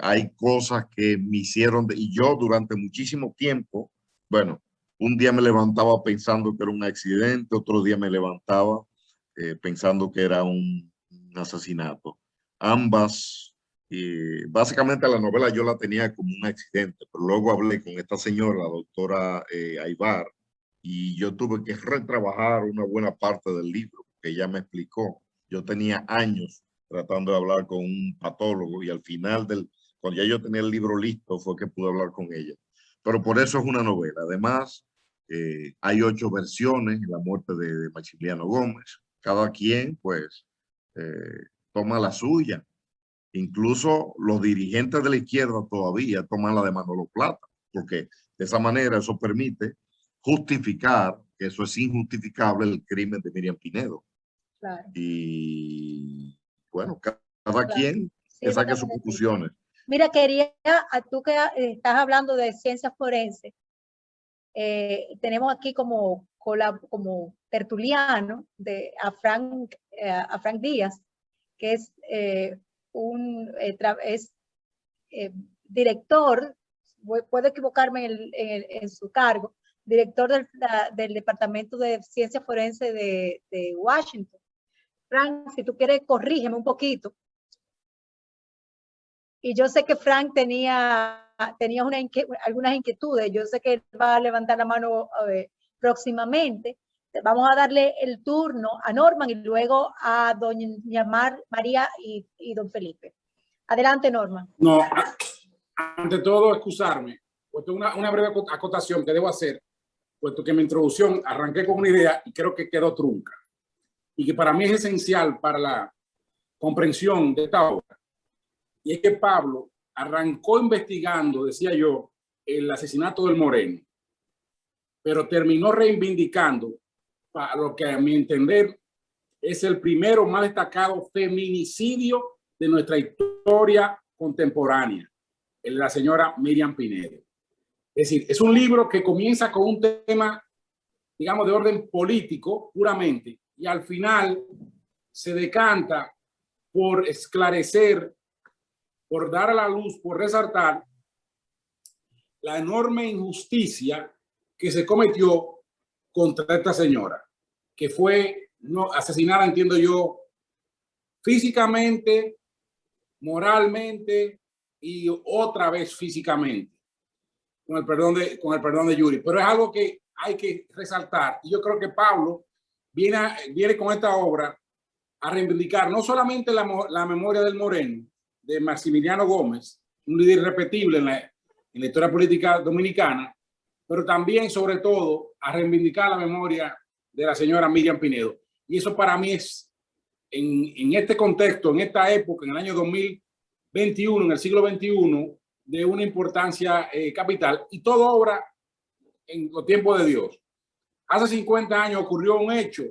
Hay cosas que me hicieron, y yo durante muchísimo tiempo, bueno, un día me levantaba pensando que era un accidente, otro día me levantaba pensando que era un asesinato. Ambas, básicamente la novela yo la tenía como un accidente, pero luego hablé con esta señora, la doctora Aybar, y yo tuve que retrabajar una buena parte del libro, que ella me explicó. Yo tenía años tratando de hablar con un patólogo y al final cuando ya yo tenía el libro listo fue que pude hablar con ella. Pero por eso es una novela. Además, hay 8 versiones de la muerte de Maximiliano Gómez. Cada quien, pues, toma la suya. Incluso los dirigentes de la izquierda todavía toman la de Manolo Plata, porque de esa manera eso permite justificar, que eso es injustificable, el crimen de Miriam Pinedo. Claro. Y bueno, cada quien Sí, que saque sus conclusiones. Mira, quería, tú que estás hablando de ciencias forenses, tenemos aquí como tertuliano a Frank Díaz, que es es director, puedo equivocarme en su cargo, director del Departamento de Ciencia Forense de Washington. Frank, si tú quieres, corrígeme un poquito. Y yo sé que Frank tenía algunas inquietudes. Yo sé que él va a levantar la mano próximamente. Vamos a darle el turno a Norman y luego a doña María y don Felipe. Adelante, Norman. No, ante todo, excusarme, puesto una breve acotación que debo hacer, puesto que en mi introducción arranqué con una idea y creo que quedó trunca, y que para mí es esencial para la comprensión de esta obra. Y es que Pablo arrancó investigando, decía yo, el asesinato del Moreno, pero terminó reivindicando para lo que a mi entender es el primero más destacado feminicidio de nuestra historia contemporánea, el de la señora Miriam Pinedo. Es decir, es un libro que comienza con un tema, digamos, de orden político puramente, y al final se decanta por esclarecer, por dar a la luz, por resaltar la enorme injusticia que se cometió contra esta señora, que fue asesinada, entiendo yo, físicamente, moralmente y otra vez físicamente, con el perdón de Yuri. Pero es algo que hay que resaltar. Y yo creo que Pablo viene con esta obra a reivindicar no solamente la memoria del Moreno, de Maximiliano Gómez, un líder irrepetible en la historia política dominicana, pero también, sobre todo, a reivindicar la memoria de la señora Miriam Pinedo. Y eso para mí es, en este contexto, en esta época, en el año 2021, en el siglo XXI, de una importancia capital, y todo obra en los tiempos de Dios. Hace 50 años ocurrió un hecho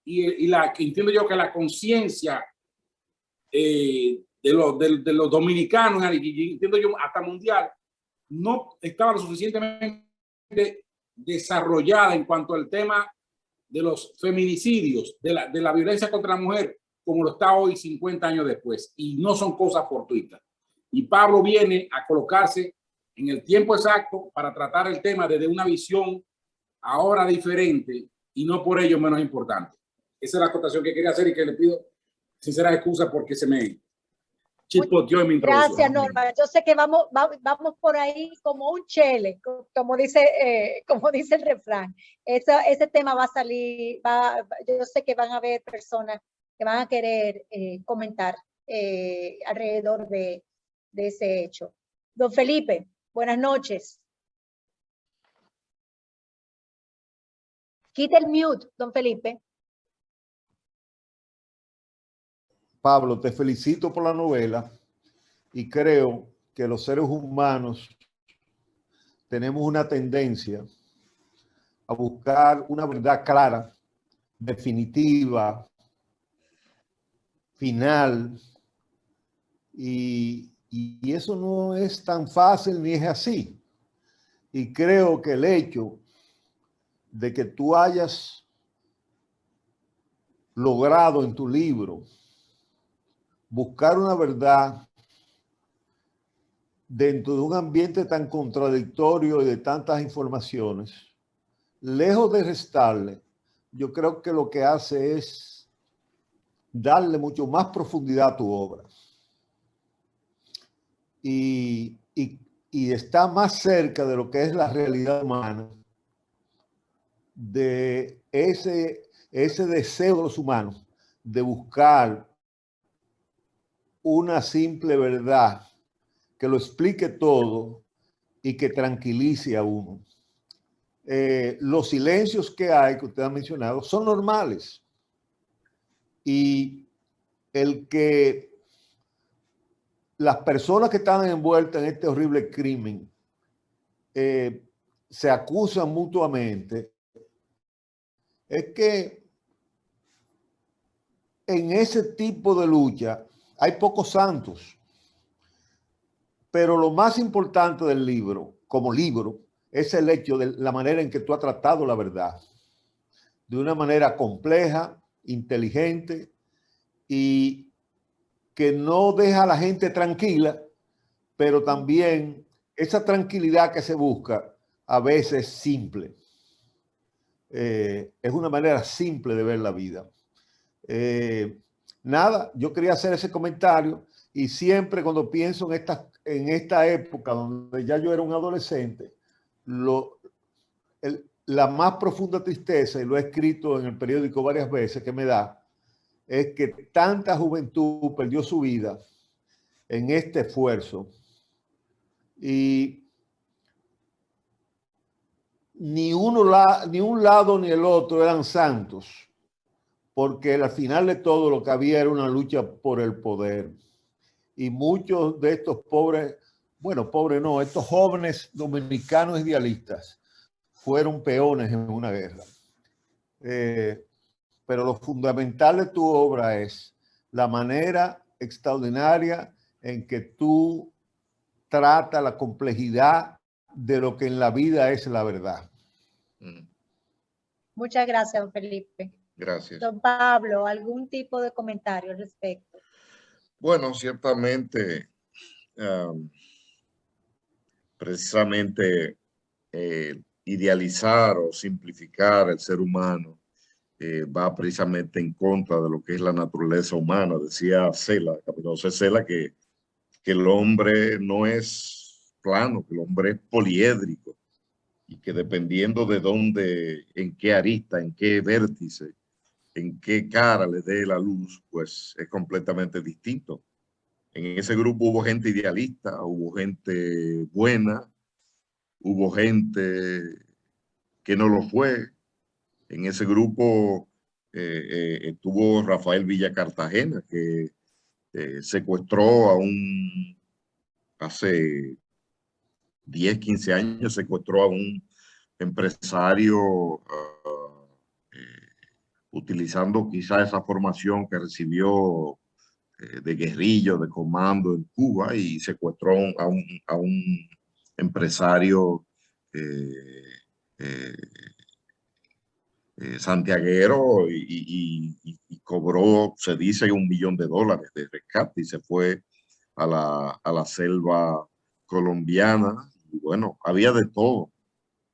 y entiendo yo que la conciencia de los dominicanos, y entiendo yo hasta mundial, no estaba lo suficientemente desarrollada en cuanto al tema de los feminicidios, de la violencia contra la mujer, como lo está hoy 50 años después. Y no son cosas fortuitas. Y Pablo viene a colocarse en el tiempo exacto para tratar el tema desde una visión ahora diferente y no por ello menos importante. Esa es la acotación que quería hacer y que le pido sinceras excusas porque se me chispoteó en mi introducción. Gracias, Norma. Yo sé que vamos por ahí como un chele, como dice el refrán. Ese tema va a salir, yo sé que van a haber personas que van a querer comentar alrededor de ese hecho. Don Felipe, buenas noches. Quita el mute, don Felipe. Pablo, te felicito por la novela y creo que los seres humanos tenemos una tendencia a buscar una verdad clara, definitiva, final, y eso no es tan fácil ni es así. Y creo que el hecho de que tú hayas logrado en tu libro buscar una verdad dentro de un ambiente tan contradictorio y de tantas informaciones, lejos de restarle, yo creo que lo que hace es darle mucho más profundidad a tu obra. Y está más cerca de lo que es la realidad humana, de ese deseo de los humanos de buscar una simple verdad que lo explique todo y que tranquilice a uno. Los silencios que hay, que usted ha mencionado, son normales. Y el que las personas que están envueltas en este horrible crimen se acusan mutuamente, es que en ese tipo de lucha hay pocos santos. Pero lo más importante del libro, como libro, es el hecho de la manera en que tú has tratado la verdad. De una manera compleja, inteligente y que no deja a la gente tranquila, pero también esa tranquilidad que se busca a veces es simple. Es una manera simple de ver la vida. Nada, yo quería hacer ese comentario y siempre cuando pienso en esta época donde ya yo era un adolescente, la más profunda tristeza, y lo he escrito en el periódico varias veces, que me da, es que tanta juventud perdió su vida en este esfuerzo y ni un lado ni el otro eran santos, porque al final de todo lo que había era una lucha por el poder. Y muchos de estos pobres, bueno, pobres no, estos jóvenes dominicanos idealistas fueron peones en una guerra. Pero lo fundamental de tu obra es la manera extraordinaria en que tú tratas la complejidad de lo que en la vida es la verdad. Muchas gracias, don Felipe. Gracias. Don Pablo, ¿algún tipo de comentario al respecto? Bueno, ciertamente, precisamente idealizar o simplificar el ser humano va precisamente en contra de lo que es la naturaleza humana. Decía Cela, Camilo José Cela, que el hombre no es plano, que el hombre es poliédrico y que dependiendo de dónde, en qué arista, en qué vértice, en qué cara le dé la luz, pues es completamente distinto. En ese grupo hubo gente idealista, hubo gente buena, hubo gente que no lo fue. En ese grupo estuvo Rafael Villa Cartagena, que secuestró hace 10, 15 años, secuestró a un empresario utilizando quizá esa formación que recibió de guerrillo, de comando en Cuba, y secuestró a un empresario santiaguero y cobró, se dice, $1 millón de rescate y se fue a la selva colombiana. Y bueno, había de todo.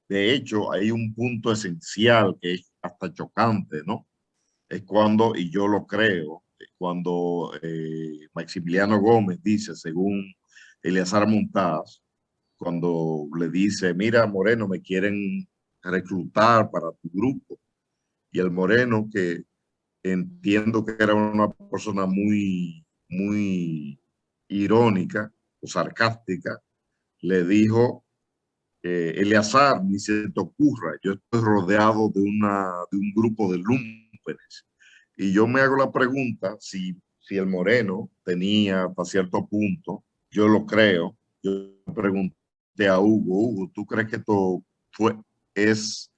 De hecho, hay un punto esencial que es hasta chocante, ¿no? Es cuando, y yo lo creo, cuando Maximiliano Gómez dice, según Eleazar Montaz, cuando le dice, mira, Moreno, me quieren reclutar para tu grupo. Y el Moreno, que entiendo que era una persona muy, muy irónica o sarcástica, le dijo, Eleazar, ni se te ocurra, yo estoy rodeado de un grupo de lúmpenes. Y yo me hago la pregunta si el Moreno tenía hasta cierto punto, yo lo creo, yo pregunté a Hugo, ¿tú crees que esto es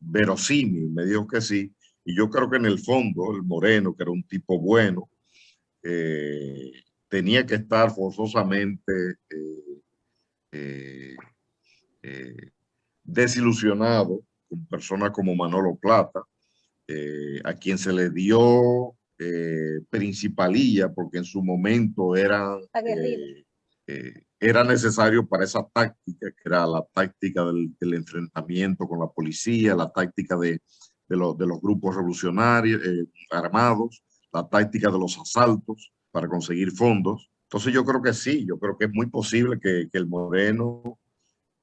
verosímil? Me dijo que sí. Y yo creo que en el fondo el Moreno, que era un tipo bueno, tenía que estar forzosamente desilusionado con personas como Manolo Plata, a quien se le dio principalía porque en su momento era necesario para esa táctica, que era la táctica del enfrentamiento con la policía, la táctica de los grupos revolucionarios armados, la táctica de los asaltos para conseguir fondos. Entonces yo creo que sí, yo creo que es muy posible que el Moreno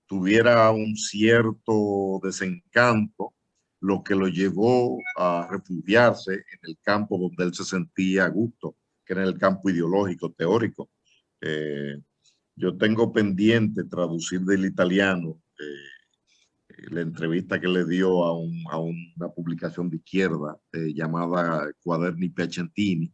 tuviera un cierto desencanto, lo que lo llevó a refugiarse en el campo donde él se sentía a gusto, que era en el campo ideológico, teórico. Yo tengo pendiente traducir del italiano la entrevista que le dio a una publicación de izquierda llamada Quaderni Piacentini.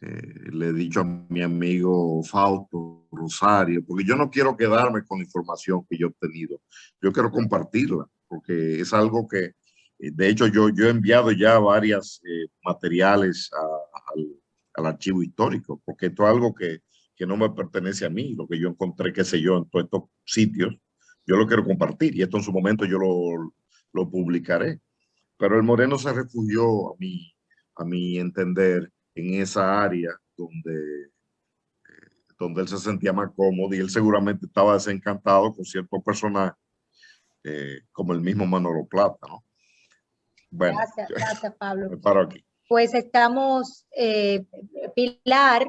Le he dicho a mi amigo Fausto Rosario, porque yo no quiero quedarme con la información que yo he obtenido, yo quiero compartirla, porque es algo que, de hecho, yo he enviado ya varios materiales al archivo histórico, porque esto es algo que no me pertenece a mí, lo que yo encontré, qué sé yo, en todos estos sitios, yo lo quiero compartir, y esto en su momento yo lo publicaré. Pero el Moreno se refugió, a mi entender, en esa área donde él se sentía más cómodo, y él seguramente estaba desencantado con ciertos personajes, como el mismo Manolo Plata, ¿no? Bueno, Gracias, Pablo. me paro aquí. Pues estamos, Pilar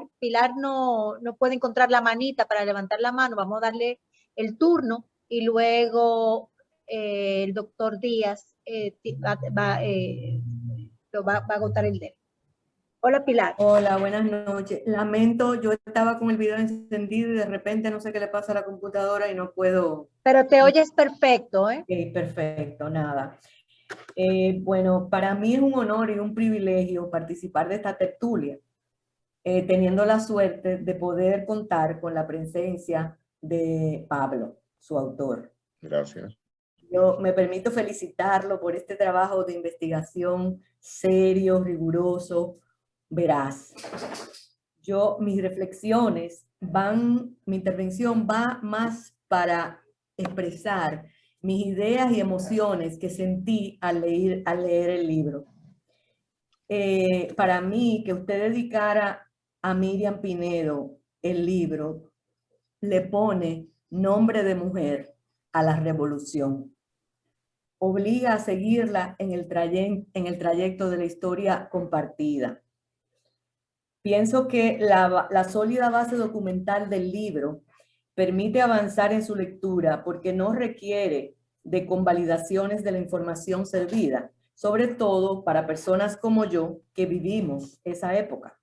no puede encontrar la manita para levantar la mano, vamos a darle el turno y luego el doctor Díaz va a agotar el dedo. Hola, Pilar. Hola, buenas noches. Lamento, yo estaba con el video encendido y de repente no sé qué le pasa a la computadora y no puedo. Pero te oyes perfecto, ¿eh? Ok, perfecto, nada. Bueno, para mí es un honor y un privilegio participar de esta tertulia, teniendo la suerte de poder contar con la presencia de Pablo, su autor. Gracias. Yo me permito felicitarlo por este trabajo de investigación serio, riguroso, veraz. Mis reflexiones mi intervención va más para expresar mis ideas y emociones que sentí al leer el libro. Para mí, que usted dedicara a Miriam Pinedo el libro, le pone nombre de mujer a la revolución. Obliga a seguirla en el trayecto de la historia compartida. Pienso que la sólida base documental del libro permite avanzar en su lectura porque no requiere de convalidaciones de la información servida, sobre todo para personas como yo que vivimos esa época.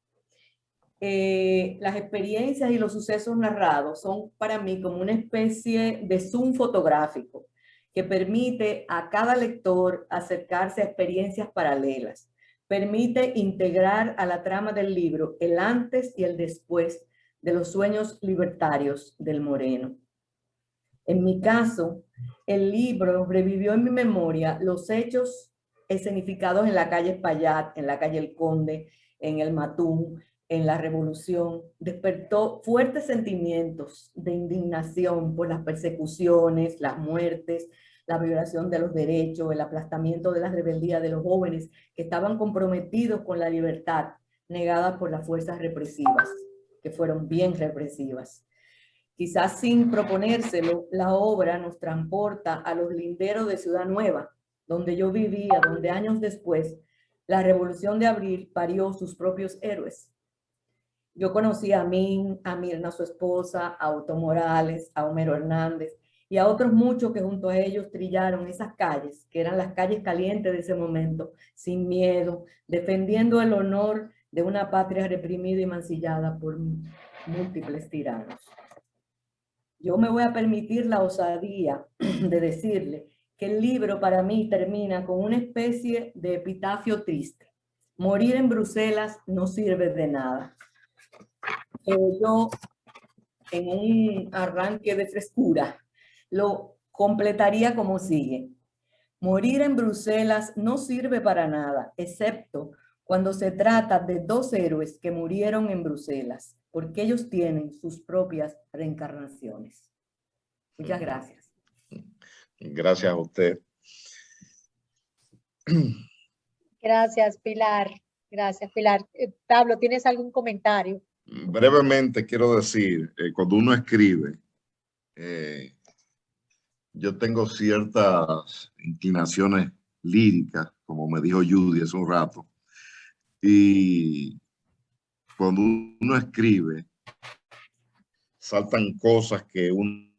Las experiencias y los sucesos narrados son para mí como una especie de zoom fotográfico que permite a cada lector acercarse a experiencias paralelas. Permite integrar a la trama del libro el antes y el después de los sueños libertarios del Moreno. En mi caso, el libro revivió en mi memoria los hechos escenificados en la calle Espaillat, en la calle El Conde, en el Matún, en la Revolución. Despertó fuertes sentimientos de indignación por las persecuciones, las muertes, la violación de los derechos, el aplastamiento de la rebeldía de los jóvenes que estaban comprometidos con la libertad negada por las fuerzas represivas, que fueron bien represivas. Quizás sin proponérselo, la obra nos transporta a los linderos de Ciudad Nueva, donde yo vivía, donde años después la Revolución de Abril parió sus propios héroes. Yo conocí a Min, a Mirna, su esposa, a Otto Morales, a Homero Hernández y a otros muchos que junto a ellos trillaron esas calles, que eran las calles calientes de ese momento, sin miedo, defendiendo el honor de una patria reprimida y mancillada por múltiples tiranos. Yo me voy a permitir la osadía de decirle que el libro para mí termina con una especie de epitafio triste. Morir en Bruselas no sirve de nada. Yo, en un arranque de frescura, lo completaría como sigue. Morir en Bruselas no sirve para nada, excepto cuando se trata de dos héroes que murieron en Bruselas, porque ellos tienen sus propias reencarnaciones. Muchas gracias. Gracias a usted. Gracias, Pilar. Gracias, Pilar. Pablo, ¿tienes algún comentario? Brevemente quiero decir, cuando uno escribe, yo tengo ciertas inclinaciones líricas, como me dijo Judy hace un rato, y cuando uno escribe, saltan cosas que uno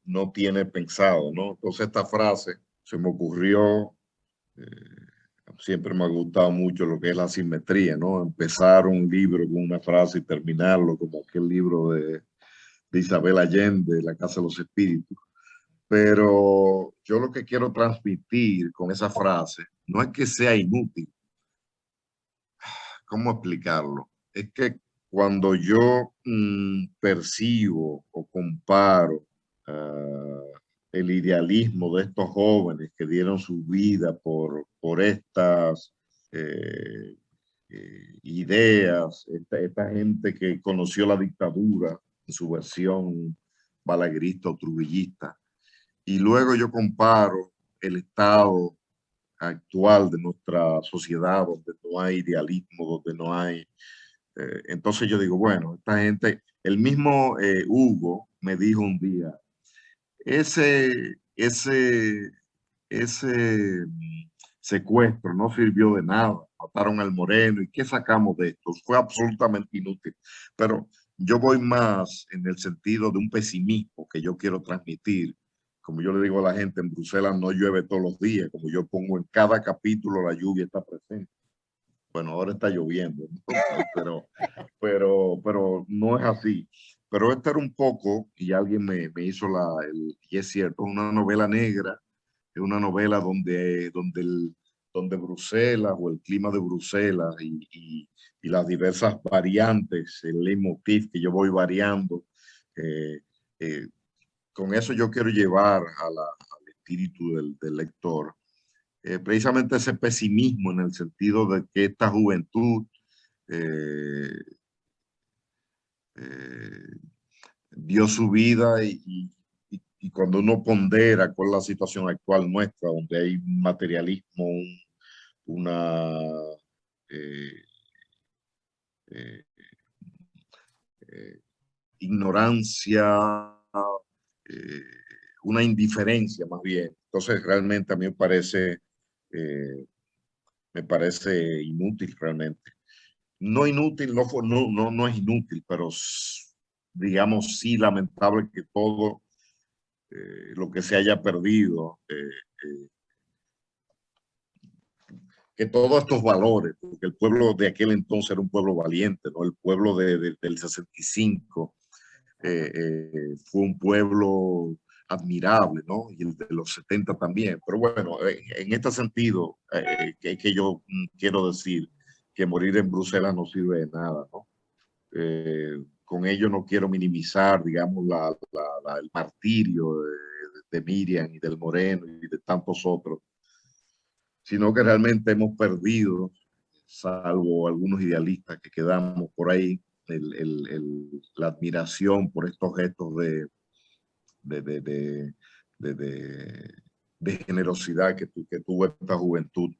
no tiene pensado, ¿no? Entonces esta frase se me ocurrió, siempre me ha gustado mucho lo que es la simetría, ¿no? Empezar un libro con una frase y terminarlo como aquel libro de Isabel Allende, La Casa de los Espíritus. Pero yo lo que quiero transmitir con esa frase no es que sea inútil. ¿Cómo explicarlo? Es que cuando yo percibo o comparo el idealismo de estos jóvenes que dieron su vida por estas ideas, esta gente que conoció la dictadura en su versión balaguerista o trujillista, y luego yo comparo el estado actual de nuestra sociedad, donde no hay idealismo, donde no hay... entonces yo digo, bueno, esta gente, el mismo Hugo me dijo un día, ese secuestro no sirvió de nada, mataron al Moreno, ¿y qué sacamos de esto? Fue absolutamente inútil. Pero yo voy más en el sentido de un pesimismo que yo quiero transmitir. Como yo le digo a la gente, en Bruselas no llueve todos los días, como yo pongo en cada capítulo, la lluvia está presente. Bueno, ahora está lloviendo, ¿no? pero no es así. Pero esta era un poco, y alguien me hizo y es cierto, una novela negra, es una novela donde Bruselas o el clima de Bruselas y las diversas variantes, el leitmotiv que yo voy variando, con eso yo quiero llevar al espíritu del lector. Precisamente ese pesimismo en el sentido de que esta juventud dio su vida y cuando uno pondera cuál es la situación actual nuestra, donde hay un materialismo, una ignorancia, una indiferencia más bien. Entonces realmente a mí me parece inútil realmente. No inútil, no es inútil, pero digamos sí lamentable que todo lo que se haya perdido, que todos estos valores, porque el pueblo de aquel entonces era un pueblo valiente, ¿no? El pueblo del 65 fue un pueblo admirable, ¿no? Y el de los 70 también. Pero bueno, en este sentido, que yo quiero decir que morir en Bruselas no sirve de nada, ¿no? Con ello no quiero minimizar, digamos, el martirio de Miriam y del Moreno y de tantos otros, sino que realmente hemos perdido, salvo algunos idealistas que quedamos por ahí, la admiración por estos gestos de generosidad que tuvo esta juventud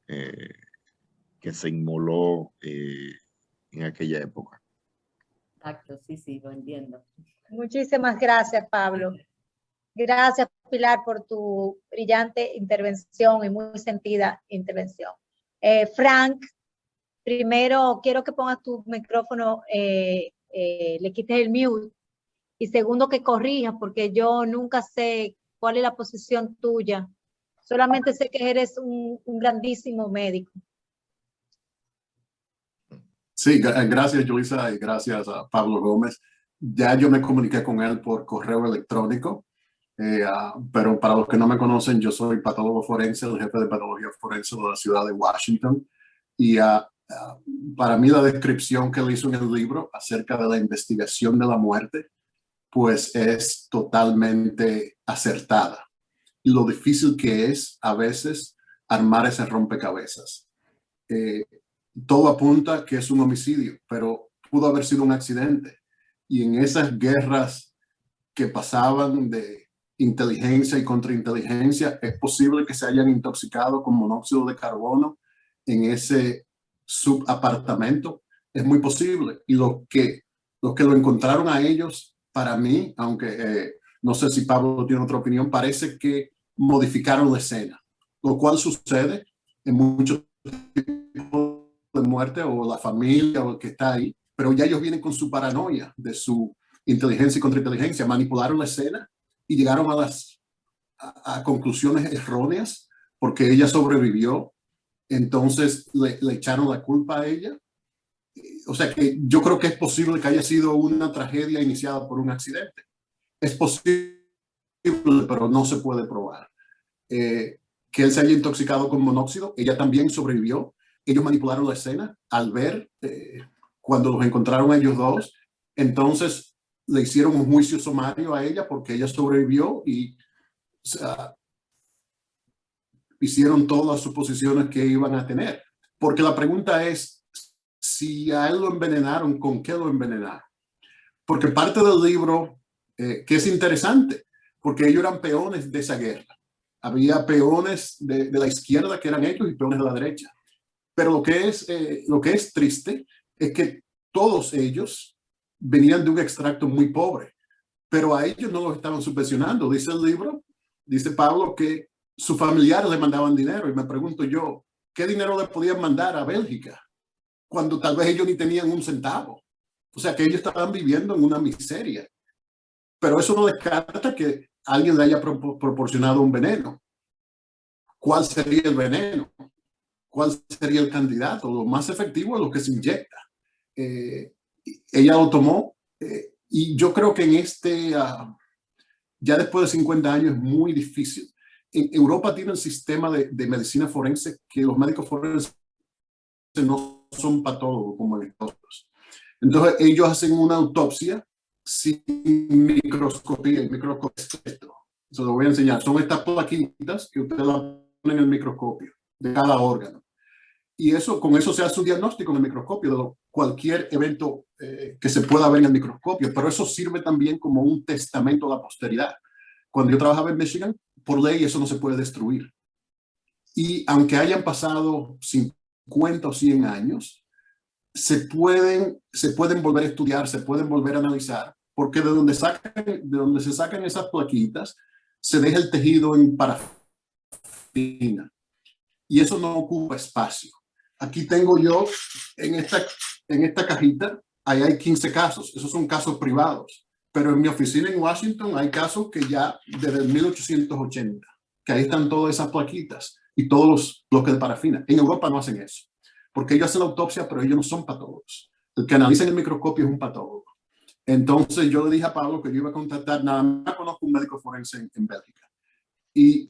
que se inmoló en aquella época. Exacto, sí, lo entiendo. Muchísimas gracias, Pablo. Gracias, Pilar, por tu brillante intervención y muy sentida intervención. Frank, primero quiero que pongas tu micrófono, le quites el mute, y segundo que corrijas, porque yo nunca sé cuál es la posición tuya. Solamente sé que eres un grandísimo médico. Sí, gracias, Julissa, y gracias a Pablo Gómez. Ya yo me comuniqué con él por correo electrónico, pero para los que no me conocen, yo soy patólogo forense, el jefe de patología forense de la ciudad de Washington. Y para mí la descripción que él hizo en el libro acerca de la investigación de la muerte, pues es totalmente acertada. Y lo difícil que es a veces armar ese rompecabezas. Todo apunta que es un homicidio, pero pudo haber sido un accidente. Y en esas guerras que pasaban de inteligencia y contrainteligencia, es posible que se hayan intoxicado con monóxido de carbono en ese subapartamento. Es muy posible. Y los que lo encontraron a ellos, para mí, aunque no sé si Pablo tiene otra opinión, parece que modificaron la escena, lo cual sucede en muchos tipos de muerte o la familia o el que está ahí, pero ya ellos vienen con su paranoia de su inteligencia y contrainteligencia, manipularon la escena y llegaron a conclusiones erróneas porque ella sobrevivió, entonces le echaron la culpa a ella. O sea que yo creo que es posible que haya sido una tragedia iniciada por un accidente. Es posible, pero no se puede probar. Que él se haya intoxicado con monóxido, ella también sobrevivió. Ellos manipularon la escena al ver cuando los encontraron a ellos dos. Entonces le hicieron un juicio sumario a ella porque ella sobrevivió y hicieron todas las suposiciones que iban a tener. Porque la pregunta es, si a él lo envenenaron, ¿con qué lo envenenaron? Porque parte del libro, que es interesante, porque ellos eran peones de esa guerra. Había peones de la izquierda que eran ellos y peones de la derecha. Pero lo que es triste es que todos ellos venían de un extracto muy pobre, pero a ellos no los estaban subvencionando. Dice el libro, dice Pablo, que sus familiares le mandaban dinero, y me pregunto yo, ¿qué dinero le podían mandar a Bélgica cuando tal vez ellos ni tenían un centavo? O sea, que ellos estaban viviendo en una miseria. Pero eso no descarta que alguien le haya proporcionado un veneno. ¿Cuál sería el veneno? ¿Cuál sería el candidato? Lo más efectivo es lo que se inyecta. Ella lo tomó, y yo creo que ya después de 50 años es muy difícil. En Europa tiene un sistema de medicina forense que los médicos forenses no son patólogos como en Estados Unidos. Entonces ellos hacen una autopsia sin microscopía. El microscopio es esto. Se lo voy a enseñar. Son estas plaquitas que ustedes la ponen en el microscopio de cada órgano. Y con eso se hace un diagnóstico en el microscopio de cualquier evento que se pueda ver en el microscopio. Pero eso sirve también como un testamento a la posteridad. Cuando yo trabajaba en Michigan, por ley eso no se puede destruir. Y aunque hayan pasado 50 o 100 años, se pueden volver a estudiar, se pueden volver a analizar, porque de donde se sacan esas plaquitas, se deja el tejido en parafina. Y eso no ocupa espacio. Aquí tengo yo, en esta cajita, ahí hay 15 casos. Esos son casos privados. Pero en mi oficina en Washington hay casos que ya desde el 1880, que ahí están todas esas plaquitas y todos los bloques de parafina. En Europa no hacen eso, porque ellos hacen la autopsia, pero ellos no son patólogos. El que analiza en el microscopio es un patólogo. Entonces yo le dije a Pablo que yo iba a contactar, nada más conozco un médico forense en Bélgica.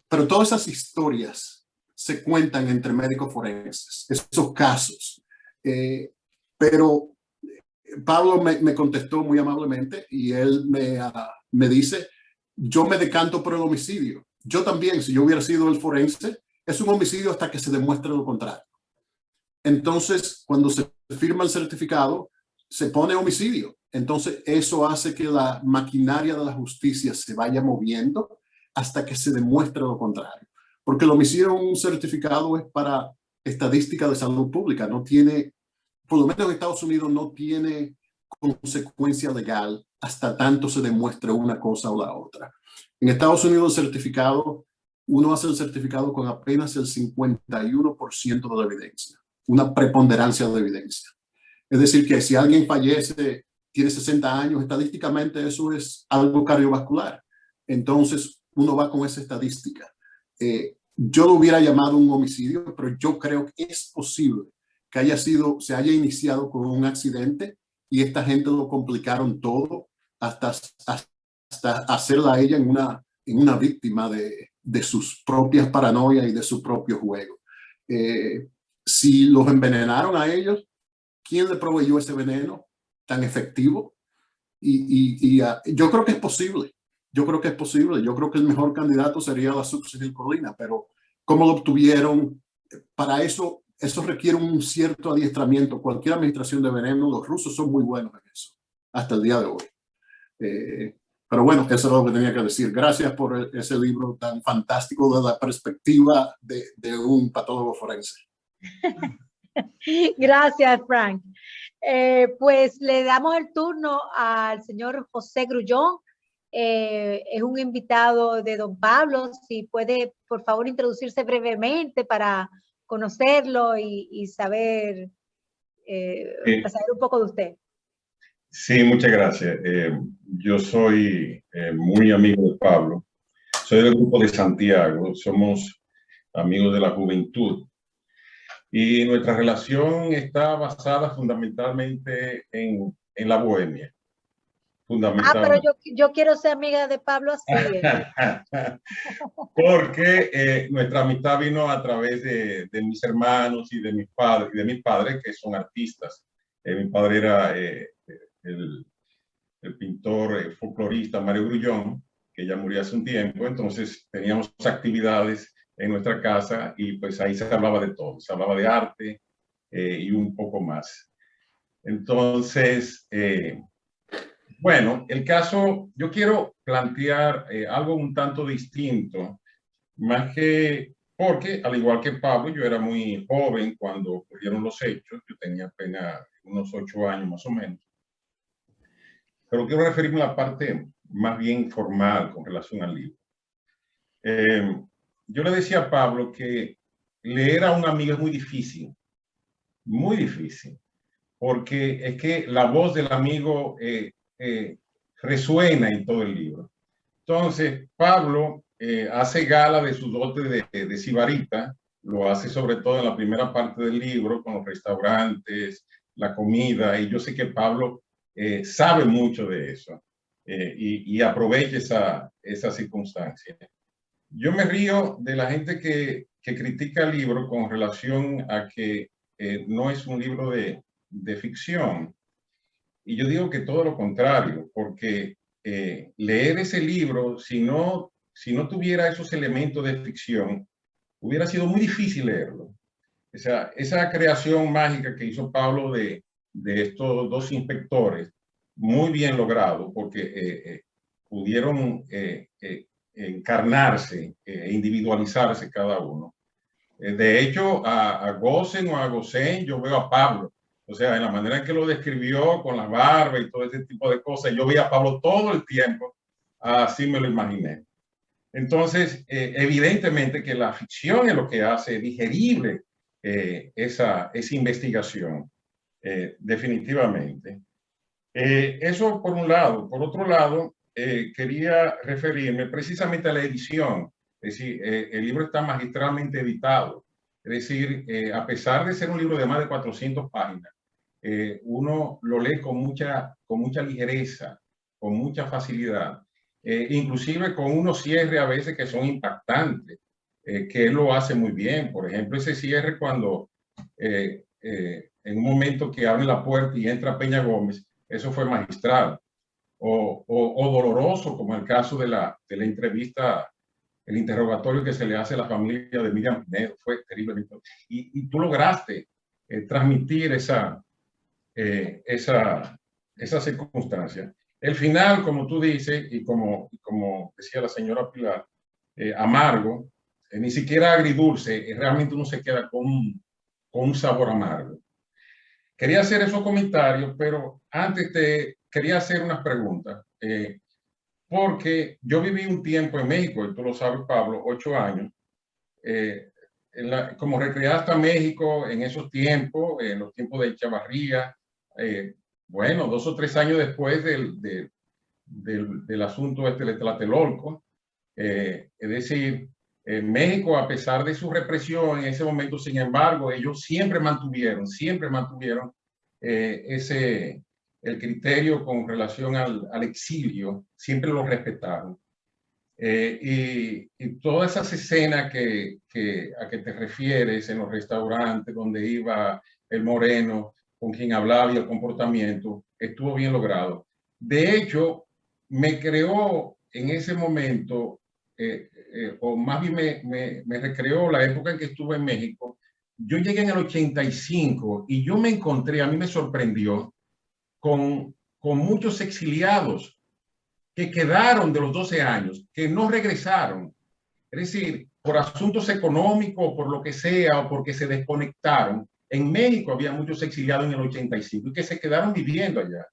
Pero todas esas historias se cuentan entre médicos forenses, esos casos. Pero Pablo me contestó muy amablemente y él me dice, yo me decanto por el homicidio. Yo también, si yo hubiera sido el forense, es un homicidio hasta que se demuestre lo contrario. Entonces, cuando se firma el certificado, se pone homicidio. Entonces, eso hace que la maquinaria de la justicia se vaya moviendo hasta que se demuestre lo contrario. Porque el homicidio en un certificado es para estadística de salud pública. No tiene, por lo menos en Estados Unidos, no tiene consecuencia legal hasta tanto se demuestre una cosa o la otra. En Estados Unidos, el certificado, uno hace el certificado con apenas el 51% de la evidencia, una preponderancia de evidencia. Es decir, que si alguien fallece, tiene 60 años, estadísticamente eso es algo cardiovascular. Entonces, uno va con esa estadística. Yo lo hubiera llamado un homicidio, pero yo creo que es posible que se haya iniciado con un accidente y esta gente lo complicaron todo hasta hacerla a ella en una víctima de sus propias paranoias y de su propio juego. Si los envenenaron a ellos, ¿quién le proveyó ese veneno tan efectivo? Yo creo que es posible. Yo creo que es posible. Yo creo que el mejor candidato sería la succinilcolina, pero ¿cómo lo obtuvieron? Para eso requiere un cierto adiestramiento. Cualquier administración de veneno, los rusos son muy buenos en eso, hasta el día de hoy. Pero bueno, eso es lo que tenía que decir. Gracias por ese libro tan fantástico de la perspectiva de un patólogo forense. Gracias, Frank. Pues le damos el turno al señor José Grullón. Es un invitado de don Pablo. Si puede, por favor, introducirse brevemente para conocerlo y saber, saber un poco de usted. Sí, muchas gracias. Yo soy muy amigo de Pablo. Soy del grupo de Santiago. Somos amigos de la juventud. Y nuestra relación está basada fundamentalmente en la bohemia. Pero yo quiero ser amiga de Pablo así. Porque nuestra amistad vino a través de mis hermanos y de mis padres, que son artistas. Mi padre era el pintor folclorista Mario Grullón, que ya murió hace un tiempo. Entonces teníamos actividades en nuestra casa y pues ahí se hablaba de todo. Se hablaba de arte y un poco más. Entonces, bueno, el caso, yo quiero plantear algo un tanto distinto más que porque, al igual que Pablo, yo era muy joven cuando ocurrieron los hechos, yo tenía apenas unos 8 años más o menos. Pero quiero referirme a la parte más bien formal con relación al libro. Yo le decía a Pablo que leer a un amigo es muy difícil, porque es que la voz del amigo resuena en todo el libro. Entonces, Pablo hace gala de su dote de sibarita, lo hace sobre todo en la primera parte del libro, con los restaurantes, la comida, y yo sé que Pablo sabe mucho de eso y aprovecha esa circunstancia. Yo me río de la gente que critica el libro con relación a que no es un libro de ficción. Y yo digo que todo lo contrario, porque leer ese libro, si no tuviera esos elementos de ficción, hubiera sido muy difícil leerlo. O sea, esa creación mágica que hizo Pablo de estos dos inspectores, muy bien logrado, porque pudieron encarnarse e individualizarse cada uno. De hecho, a Gosen o a Gosen, yo veo a Pablo. O sea, en la manera en que lo describió, con la barba y todo ese tipo de cosas, yo veía a Pablo todo el tiempo, así me lo imaginé. Entonces, evidentemente que la ficción es lo que hace digerible esa investigación, definitivamente. Eso por un lado. Por otro lado, quería referirme precisamente a la edición. Es decir, el libro está magistralmente editado. Es decir, a pesar de ser un libro de más de 400 páginas, uno lo lee con mucha ligereza, con mucha facilidad, inclusive con unos cierres a veces que son impactantes, que él lo hace muy bien. Por ejemplo, ese cierre cuando en un momento que abre la puerta y entra Peña Gómez, eso fue magistral. O doloroso, como el caso de la entrevista, el interrogatorio que se le hace a la familia de Miriam Pinedo, fue terrible. Y tú lograste transmitir esa circunstancia. El final, como tú dices, y como decía la señora Pilar, amargo, ni siquiera agridulce, realmente uno se queda con un sabor amargo. Quería hacer esos comentarios, pero antes quería hacer unas preguntas, porque yo viví un tiempo en México, y tú lo sabes, Pablo, 8 años, como recreaste a México en esos tiempos, en los tiempos de Chavarría, bueno, 2 o 3 años después del asunto de Tlatelolco, es decir, México, a pesar de su represión en ese momento, sin embargo, ellos siempre mantuvieron el criterio con relación al exilio, siempre lo respetaron. Y todas esas escenas a que te refieres en los restaurantes donde iba el moreno, con quien hablaba y el comportamiento, estuvo bien logrado. De hecho, me creó en ese momento, o más bien me recreó la época en que estuve en México. Yo llegué en el 85 y yo me encontré, a mí me sorprendió, con muchos exiliados que quedaron de los 12 años, que no regresaron. Es decir, por asuntos económicos, por lo que sea, o porque se desconectaron. En México había muchos exiliados en el 85 y que se quedaron viviendo allá.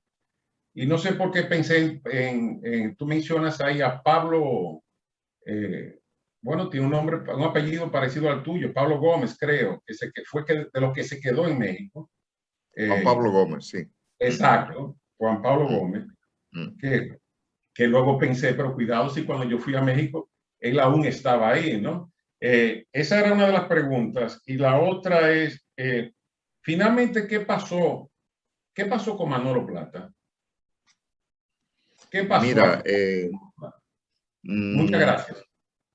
Y no sé por qué pensé tú mencionas ahí a Pablo, bueno, tiene un apellido parecido al tuyo, Pablo Gómez, creo, que fue de los que se quedó en México. Juan Pablo Gómez, sí. Exacto, Juan Pablo Gómez, que luego pensé, pero cuidado si cuando yo fui a México, él aún estaba ahí, ¿no? Esa era una de las preguntas. Y la otra es, finalmente, ¿qué pasó? ¿Qué pasó con Manolo Plata? ¿Qué pasó? Mira, muchas gracias.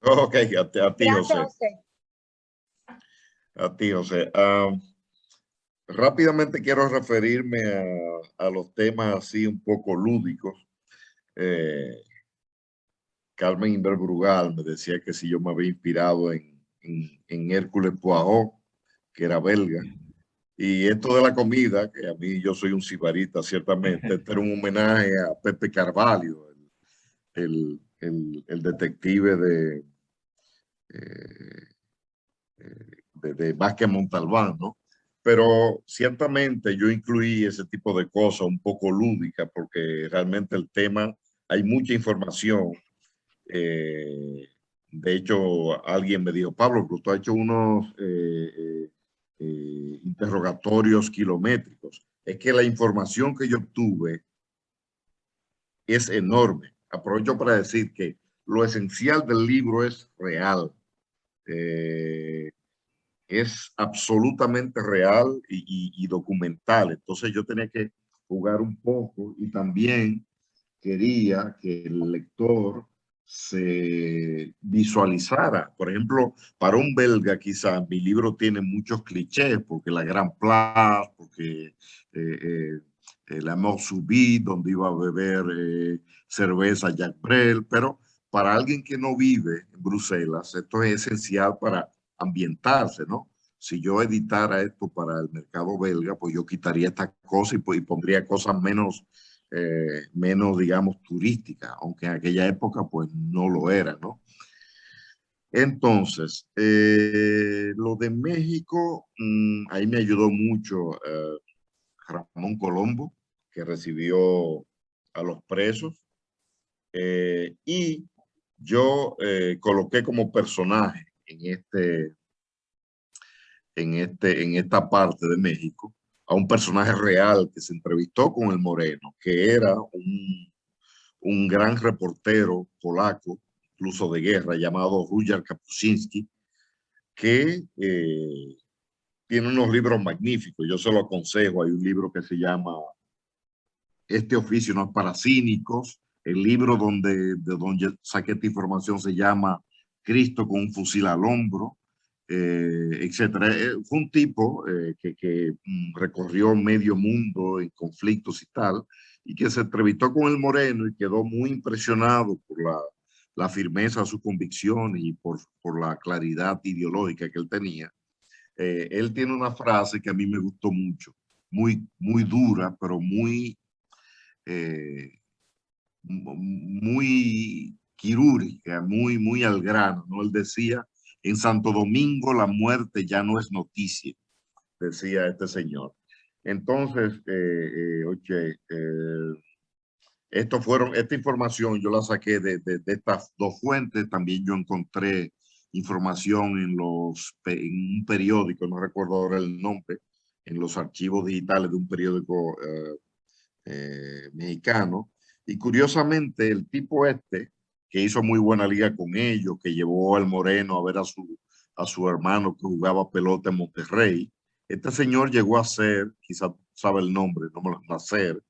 Ok, a ti, Gracias, José. A ti, José. Rápidamente quiero referirme a los temas así un poco lúdicos. Carmen Inver-Brugal me decía que si yo me había inspirado en Hércules Poirot, que era belga. Y esto de la comida, que a mí yo soy un sibarita, ciertamente, este era un homenaje a Pepe Carvalho, el detective de Vázquez Montalbán, ¿no? Pero ciertamente yo incluí ese tipo de cosas un poco lúdicas porque realmente el tema, hay mucha información. De hecho, alguien me dijo, Pablo, pero tú has hecho unos interrogatorios kilométricos. Es que la información que yo obtuve es enorme. Aprovecho para decir que lo esencial del libro es real. Es absolutamente real y documental. Entonces yo tenía que jugar un poco y también quería que el lector se visualizara. Por ejemplo, para un belga quizás mi libro tiene muchos clichés, porque la Gran Place, porque la Mort Subite, donde iba a beber cerveza Jacques Brel, pero para alguien que no vive en Bruselas, esto es esencial para ambientarse, ¿no? Si yo editara esto para el mercado belga, pues yo quitaría estas cosas y pondría cosas menos, digamos, turísticas, aunque en aquella época pues no lo era, ¿no? Entonces, lo de México, ahí me ayudó mucho Ramón Colombo, que recibió a los presos, y yo coloqué como personaje en esta parte de México a un personaje real que se entrevistó con el Moreno, que era un gran reportero polaco, incluso de guerra, llamado Rujar Kapuscinski, que tiene unos libros magníficos. Yo se lo aconsejo. Hay un libro que se llama Este oficio no es para cínicos. El libro de donde saqué esta información se llama Cristo con un fusil al hombro, etcétera. Fue un tipo que recorrió medio mundo en conflictos y tal, y que se entrevistó con el Moreno y quedó muy impresionado por la firmeza de su convicción y por la claridad ideológica que él tenía. Él tiene una frase que a mí me gustó mucho, muy dura, pero muy quirúrgica, muy al grano, ¿no? Él decía, en Santo Domingo la muerte ya no es noticia, decía este señor. Entonces, esta información yo la saqué de estas dos fuentes. También yo encontré información en un periódico, no recuerdo ahora el nombre, en los archivos digitales de un periódico mexicano. Y curiosamente, el tipo que hizo muy buena liga con ellos, que llevó al Moreno a ver a su hermano que jugaba pelota en Monterrey, este señor llegó a ser, quizás sabe el nombre, no me lo va a hacer,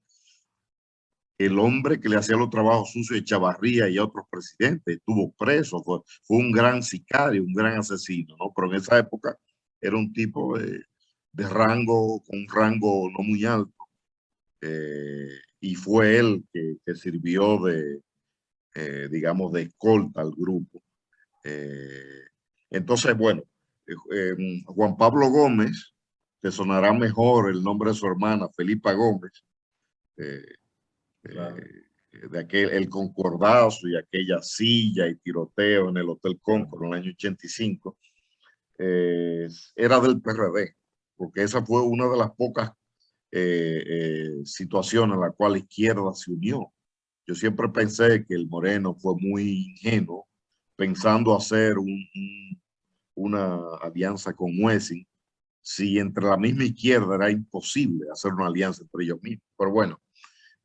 el hombre que le hacía los trabajos sucios a Echavarría y a otros presidentes. Estuvo preso, fue un gran sicario, un gran asesino, ¿no? Pero en esa época era un tipo de rango, con un rango no muy alto. Y fue él que sirvió digamos, de escolta al grupo. Entonces, bueno, Juan Pablo Gómez, te sonará mejor el nombre de su hermana, Felipa Gómez, Claro. de el concordazo y aquella silla y tiroteo en el Hotel Concord en el año 85, era del PRD, porque esa fue una de las pocas situación en la cual la izquierda se unió. Yo siempre pensé que el Moreno fue muy ingenuo pensando hacer una alianza con Muessing, si entre la misma izquierda era imposible hacer una alianza entre ellos mismos. Pero bueno,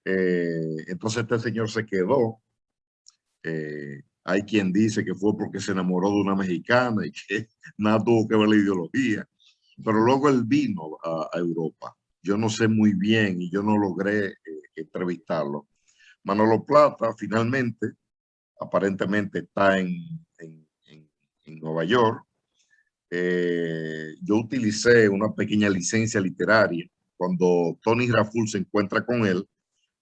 entonces este señor se quedó. Hay quien dice que fue porque se enamoró de una mexicana y que nada tuvo que ver la ideología. Pero luego él vino a Europa. Yo no sé muy bien y yo no logré entrevistarlo. Manolo Plata finalmente, aparentemente está en Nueva York. Yo utilicé una pequeña licencia literaria. Cuando Tony Raful se encuentra con él,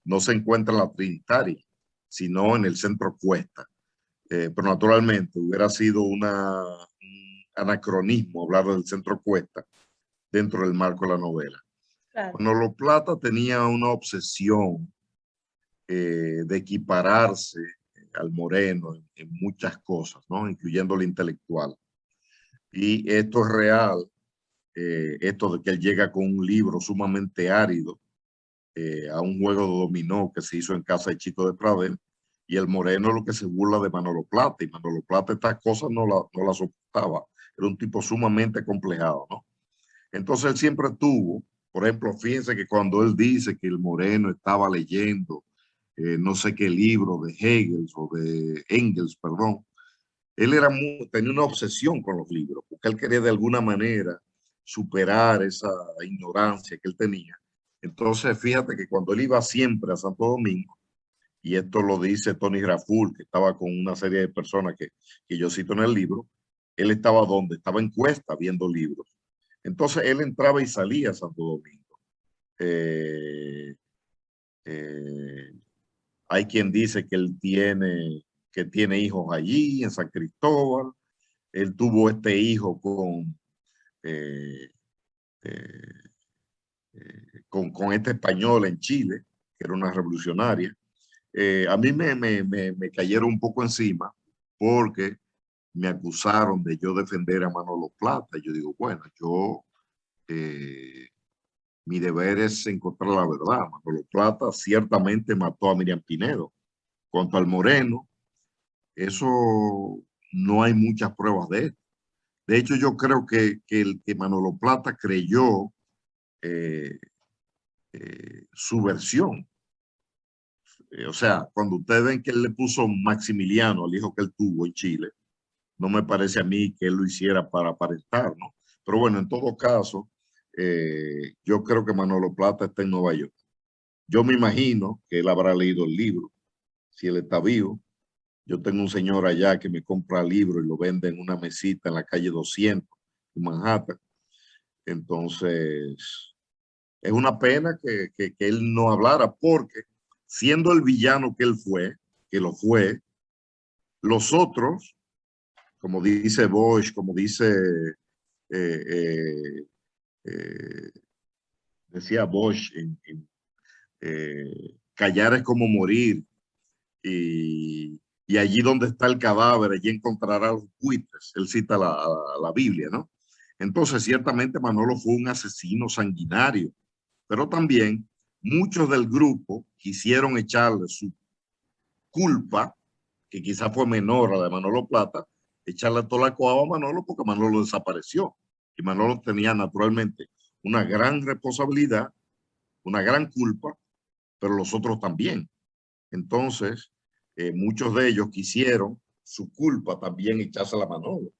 no se encuentra en la Trinitaria, sino en el Centro Cuesta. Pero naturalmente hubiera sido un anacronismo hablar del Centro Cuesta dentro del marco de la novela. Claro. Manolo Plata tenía una obsesión de equipararse al Moreno en muchas cosas, ¿no? Incluyendo lo intelectual. Y esto es real, esto de que él llega con un libro sumamente árido a un juego de dominó que se hizo en casa de Chico de Pradel, y el Moreno lo que se burla de Manolo Plata, y Manolo Plata estas cosas no la soportaba. Era un tipo sumamente complejado, ¿no? Entonces él siempre tuvo, por ejemplo, fíjense que cuando él dice que el Moreno estaba leyendo no sé qué libro de Hegel o de Engels, perdón, él era tenía una obsesión con los libros, porque él quería de alguna manera superar esa ignorancia que él tenía. Entonces, fíjate que cuando él iba siempre a Santo Domingo, y esto lo dice Tony Raful, que estaba con una serie de personas que yo cito en el libro, él estaba donde, estaba en Cuesta viendo libros. Entonces, él entraba y salía a Santo Domingo. Hay quien dice que él tiene hijos allí, en San Cristóbal. Él tuvo este hijo con esta española en Chile, que era una revolucionaria. A mí me cayeron un poco encima porque me acusaron de yo defender a Manolo Plata. Yo digo, bueno, mi deber es encontrar la verdad. Manolo Plata ciertamente mató a Miriam Pinedo. Cuanto al Moreno, eso no hay muchas pruebas de esto. De hecho, yo creo que Manolo Plata creyó su versión. O sea, cuando ustedes ven que él le puso Maximiliano al hijo que él tuvo en Chile, no me parece a mí que él lo hiciera para aparentar, ¿no? Pero bueno, en todo caso, yo creo que Manolo Plata está en Nueva York. Yo me imagino que él habrá leído el libro, si él está vivo. Yo tengo un señor allá que me compra libros y lo vende en una mesita en la calle 200 en Manhattan. Entonces, es una pena que él no hablara, porque siendo el villano que él fue, que lo fue, los otros, como dice Bosch, como dice, decía Bosch, callar es como morir, y allí donde está el cadáver, allí encontrará los buitres. Él cita la Biblia, ¿no? Entonces, ciertamente Manolo fue un asesino sanguinario, pero también muchos del grupo quisieron echarle su culpa, que quizás fue menor a la de Manolo Plata, echarle toda la coaba a Manolo porque Manolo desapareció. Y Manolo tenía naturalmente una gran responsabilidad, una gran culpa, pero los otros también. Entonces, muchos de ellos quisieron su culpa también echársela a Manolo,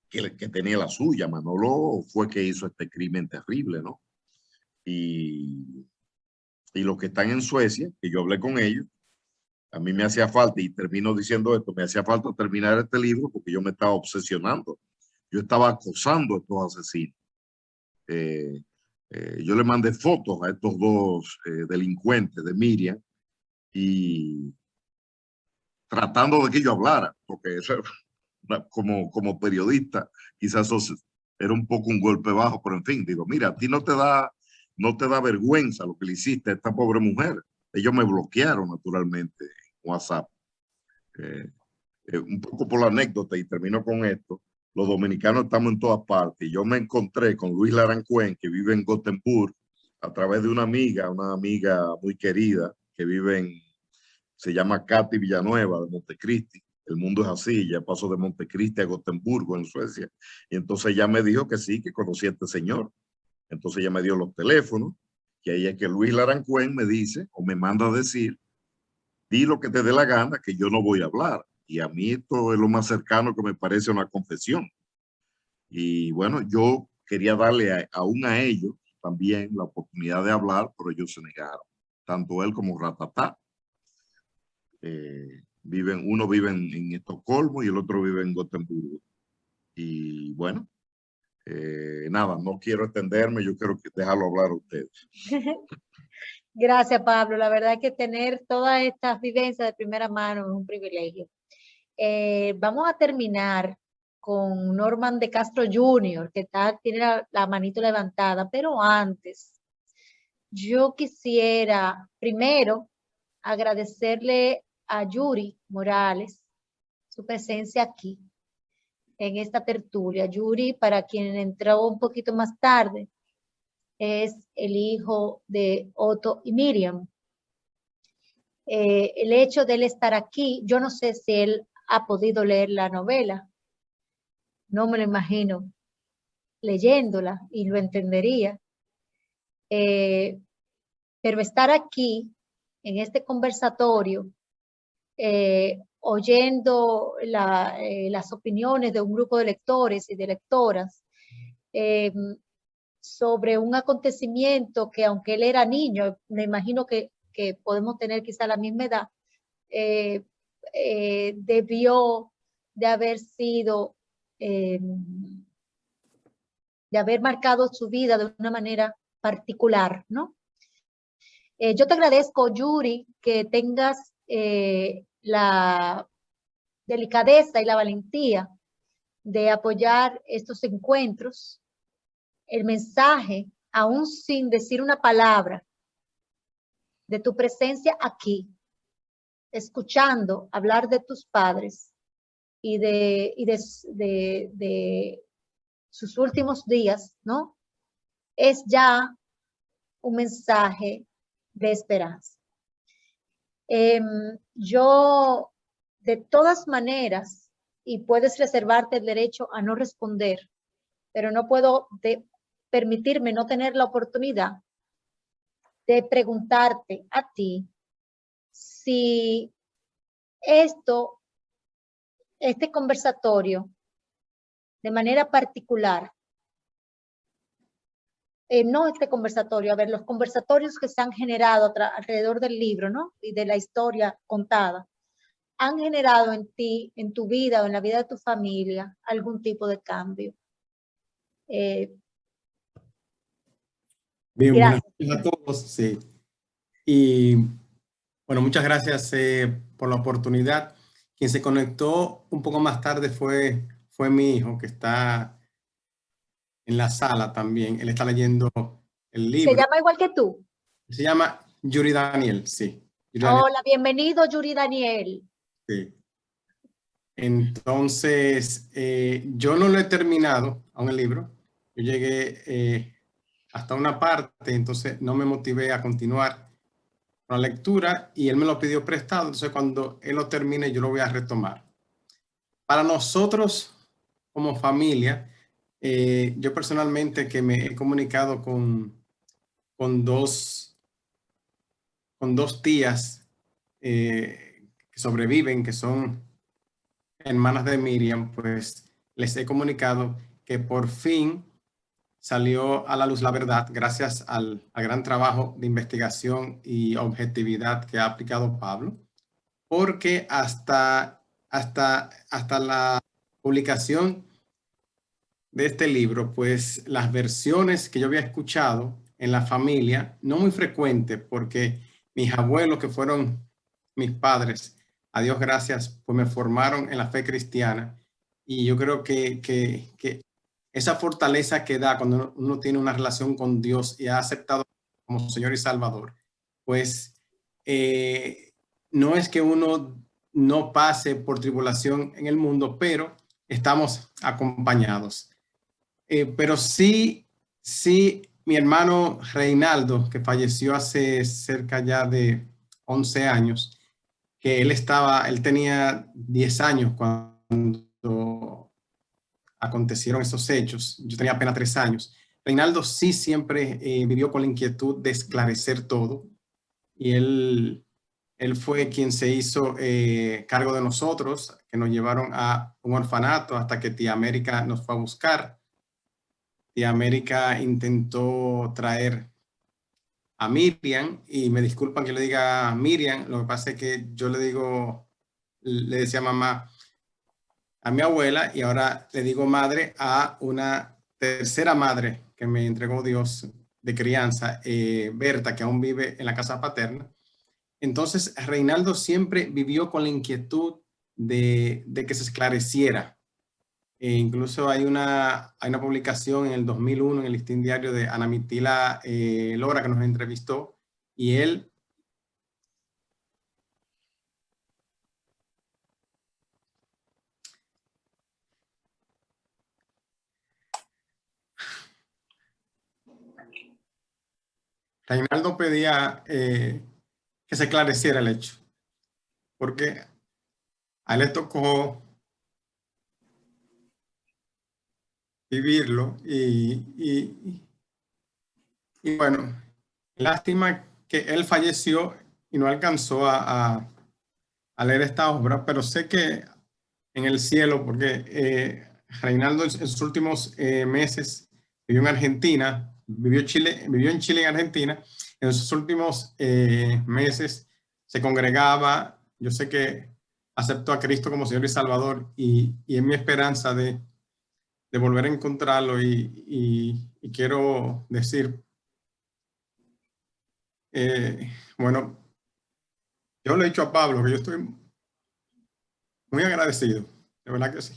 que tenía la suya. Manolo fue que hizo este crimen terrible, ¿no? Y los que están en Suecia, que yo hablé con ellos, a mí me hacía falta, y termino diciendo esto, me hacía falta terminar este libro porque yo me estaba obsesionando. Yo estaba acosando a estos asesinos. Yo le mandé fotos a estos dos delincuentes de Miriam, y tratando de que yo hablara, porque eso, como periodista, quizás eso era un poco un golpe bajo, pero en fin, digo, mira, a ti no te da vergüenza lo que le hiciste a esta pobre mujer. Ellos me bloquearon naturalmente en WhatsApp. Un poco por la anécdota, y termino con esto. Los dominicanos estamos en todas partes. Yo me encontré con Luis Larancuén, que vive en Gothenburg, a través de una amiga muy querida, que se llama Katy Villanueva, de Montecristi. El mundo es así, ya pasó de Montecristi a Gotemburgo, en Suecia. Y entonces ella me dijo que sí, que conocía a este señor. Entonces ella me dio los teléfonos, y ahí es que Luis Larancuén me dice, o me manda a decir, di lo que te dé la gana, que yo no voy a hablar. Y a mí esto es lo más cercano que me parece una confesión. Y bueno, yo quería darle aún a ellos también la oportunidad de hablar, pero ellos se negaron. Tanto él como Ratatá. Uno vive en Estocolmo y el otro vive en Gotemburgo. Y bueno, nada, no quiero extenderme, yo quiero dejarlo hablar a ustedes. Gracias, Pablo. La verdad es que tener todas estas vivencias de primera mano es un privilegio. Vamos a terminar con Norman de Castro Jr., que tiene la manito levantada, pero antes, yo quisiera primero agradecerle a Yuri Morales su presencia aquí en esta tertulia. Yuri, para quien entró un poquito más tarde, es el hijo de Otto y Miriam. El hecho de él estar aquí, yo no sé si él ha podido leer la novela, no me lo imagino leyéndola y lo entendería, pero estar aquí en este conversatorio, oyendo las opiniones de un grupo de lectores y de lectoras sobre un acontecimiento que, aunque él era niño, me imagino que podemos tener quizá la misma edad, debió de haber sido, de haber marcado su vida de una manera particular, ¿no? Yo te agradezco, Yuri, que tengas la delicadeza y la valentía de apoyar estos encuentros. El mensaje, aún sin decir una palabra, de tu presencia aquí, escuchando hablar de tus padres y de sus últimos días, ¿no? Es ya un mensaje de esperanza. Yo, de todas maneras, y puedes reservarte el derecho a no responder, pero no puedo permitirme no tener la oportunidad de preguntarte a ti si este conversatorio, de manera particular, no este conversatorio, a ver, los conversatorios que se han generado alrededor del libro, ¿no? Y de la historia contada, han generado en ti, en tu vida o en la vida de tu familia, algún tipo de cambio. Bien, Gracias. buenas noches a todos. Sí. Y bueno, muchas gracias por la oportunidad. Quien se conectó un poco más tarde fue mi hijo, que está en la sala también. Él está leyendo el libro. ¿Se llama igual que tú? Se llama Yuri Daniel, sí. Yuri Daniel. Hola, bienvenido, Yuri Daniel. Sí. Entonces, yo no lo he terminado aún el libro. Yo llegué hasta una parte, entonces no me motivé a continuar con la lectura y él me lo pidió prestado. Entonces, cuando él lo termine, yo lo voy a retomar. Para nosotros, como familia, yo personalmente que me he comunicado con dos tías que sobreviven, que son hermanas de Miriam, pues les he comunicado que por fin salió a la luz la verdad gracias al gran trabajo de investigación y objetividad que ha aplicado Pablo, porque hasta la publicación de este libro, pues las versiones que yo había escuchado en la familia, no muy frecuente, porque mis abuelos, que fueron mis padres, a Dios gracias, pues me formaron en la fe cristiana. Y yo creo que esa fortaleza que da cuando uno tiene una relación con Dios y ha aceptado como Señor y Salvador, pues no es que uno no pase por tribulación en el mundo, pero estamos acompañados. Pero sí, mi hermano Reinaldo, que falleció hace cerca ya de 11 años, que él tenía 10 años cuando acontecieron esos hechos. Yo tenía apenas 3 años. Reinaldo sí siempre vivió con la inquietud de esclarecer todo. Y él fue quien se hizo cargo de nosotros, que nos llevaron a un orfanato hasta que tía América nos fue a buscar. Tía América intentó traer a Miriam, y me disculpan que le diga Miriam, lo que pasa es que yo le decía mamá a mi abuela, y ahora le digo madre a una tercera madre que me entregó Dios de crianza, Berta, que aún vive en la casa paterna. Entonces, Reinaldo siempre vivió con la inquietud de que se esclareciera. Incluso hay una publicación en el 2001 en el Listín Diario de Ana Mitila Lora, que nos entrevistó, y él Reinaldo pedía que se esclareciera el hecho, porque a él le tocó vivirlo y bueno, lástima que él falleció y no alcanzó a leer esta obra, pero sé que en el cielo, porque Reinaldo en sus últimos meses vivió en Argentina, vivió en Chile y en Argentina. En sus últimos meses se congregaba. Yo sé que aceptó a Cristo como Señor y Salvador y es mi esperanza de volver a encontrarlo y quiero decir, bueno, yo le he dicho a Pablo que yo estoy muy agradecido, de verdad que sí.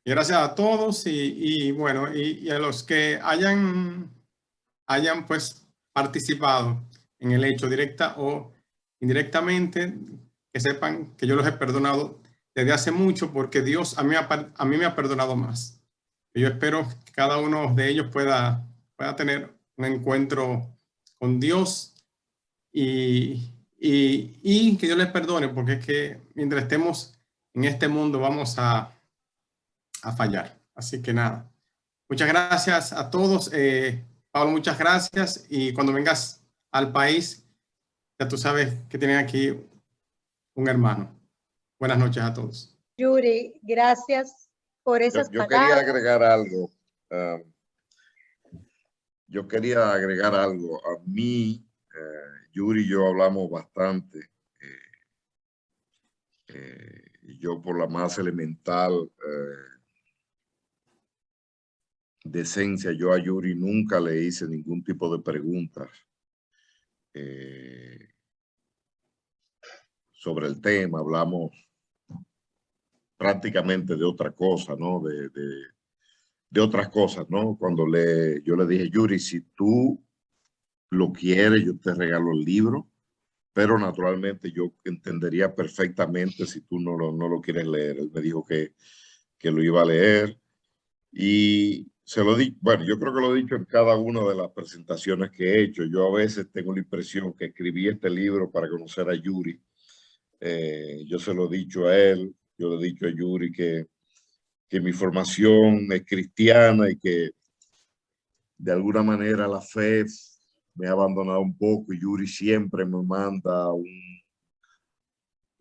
Y gracias a todos y bueno, y a los que hayan pues participado en el hecho directa o indirectamente, que sepan que yo los he perdonado desde hace mucho porque Dios a mí me ha perdonado más. Y yo espero que cada uno de ellos pueda tener un encuentro con Dios y que Dios les perdone, porque es que mientras estemos en este mundo vamos a fallar. Así que nada, muchas gracias a todos. Pablo, muchas gracias. Y cuando vengas al país, ya tú sabes que tienen aquí un hermano. Buenas noches a todos. Yuri, gracias por esas Yo palabras. quería agregar algo. A mí, Yuri y yo hablamos bastante. Yo por la más elemental decencia, yo a Yuri nunca le hice ningún tipo de preguntas sobre el tema. Hablamos prácticamente de otra cosa, ¿no? De otras cosas, ¿no? Cuando yo le dije, Yuri, si tú lo quieres, yo te regalo el libro, pero naturalmente yo entendería perfectamente si tú no lo quieres leer. Él me dijo que lo iba a leer y se lo di. Bueno, yo creo que lo he dicho en cada una de las presentaciones que he hecho. Yo a veces tengo la impresión que escribí este libro para conocer a Yuri. Yo se lo he dicho a él, yo le he dicho a Yuri que mi formación es cristiana y que de alguna manera la fe me ha abandonado un poco y Yuri siempre me manda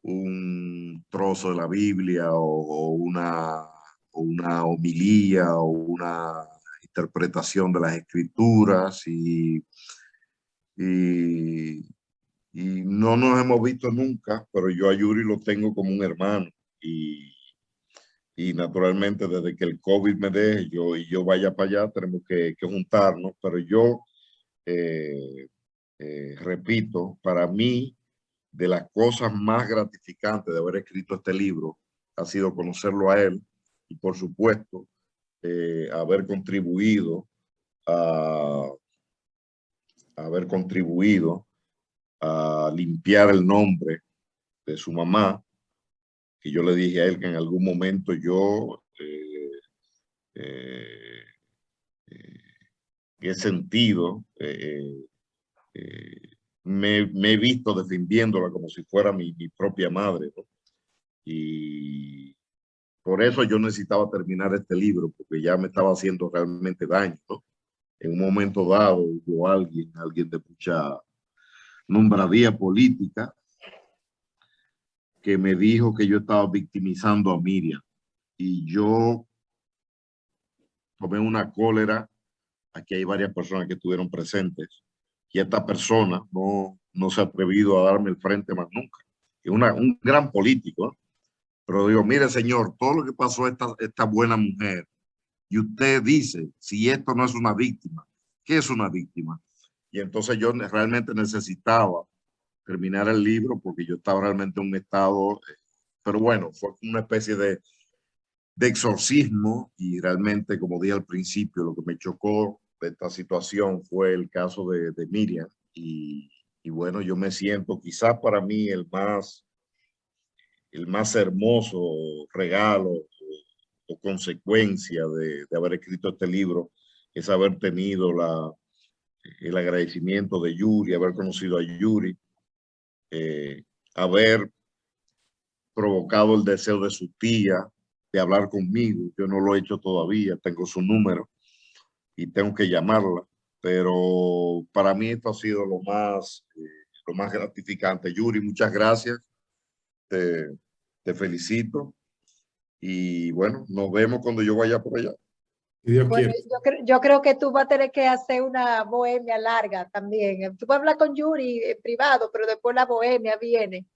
un trozo de la Biblia o una homilía o una interpretación de las escrituras y no nos hemos visto nunca, pero yo a Yuri lo tengo como un hermano y naturalmente desde que el COVID me deje yo vaya para allá tenemos que juntarnos, pero yo repito, para mí de las cosas más gratificantes de haber escrito este libro ha sido conocerlo a él y por supuesto haber contribuido a limpiar el nombre de su mamá, que yo le dije a él que en algún momento yo he sentido, me he visto defendiéndola como si fuera mi propia madre, ¿no? Y por eso yo necesitaba terminar este libro, porque ya me estaba haciendo realmente daño, ¿no? En un momento dado hubo alguien de mucha nombradía política que me dijo que yo estaba victimizando a Miriam y yo tomé una cólera. Aquí hay varias personas que estuvieron presentes y esta persona no se ha atrevido a darme el frente más nunca. Es un gran político, ¿eh? Pero digo, mire señor, todo lo que pasó a esta buena mujer y usted dice, si esto no es una víctima, ¿qué es una víctima? Y entonces yo realmente necesitaba terminar el libro porque yo estaba realmente en un estado, pero bueno, fue una especie de exorcismo y realmente, como dije al principio, lo que me chocó de esta situación fue el caso de Miriam y bueno, yo me siento quizás para mí el más hermoso regalo o consecuencia de haber escrito este libro es haber tenido el agradecimiento de Yuri, haber conocido a Yuri, haber provocado el deseo de su tía de hablar conmigo. Yo no lo he hecho todavía, tengo su número y tengo que llamarla, pero para mí esto ha sido lo más gratificante. Yuri, muchas gracias, te felicito y bueno, nos vemos cuando yo vaya por allá. Si Dios Bueno, quiere. yo creo que tú vas a tener que hacer una bohemia larga también. Tú puedes hablar con Yuri en privado, pero después la bohemia viene.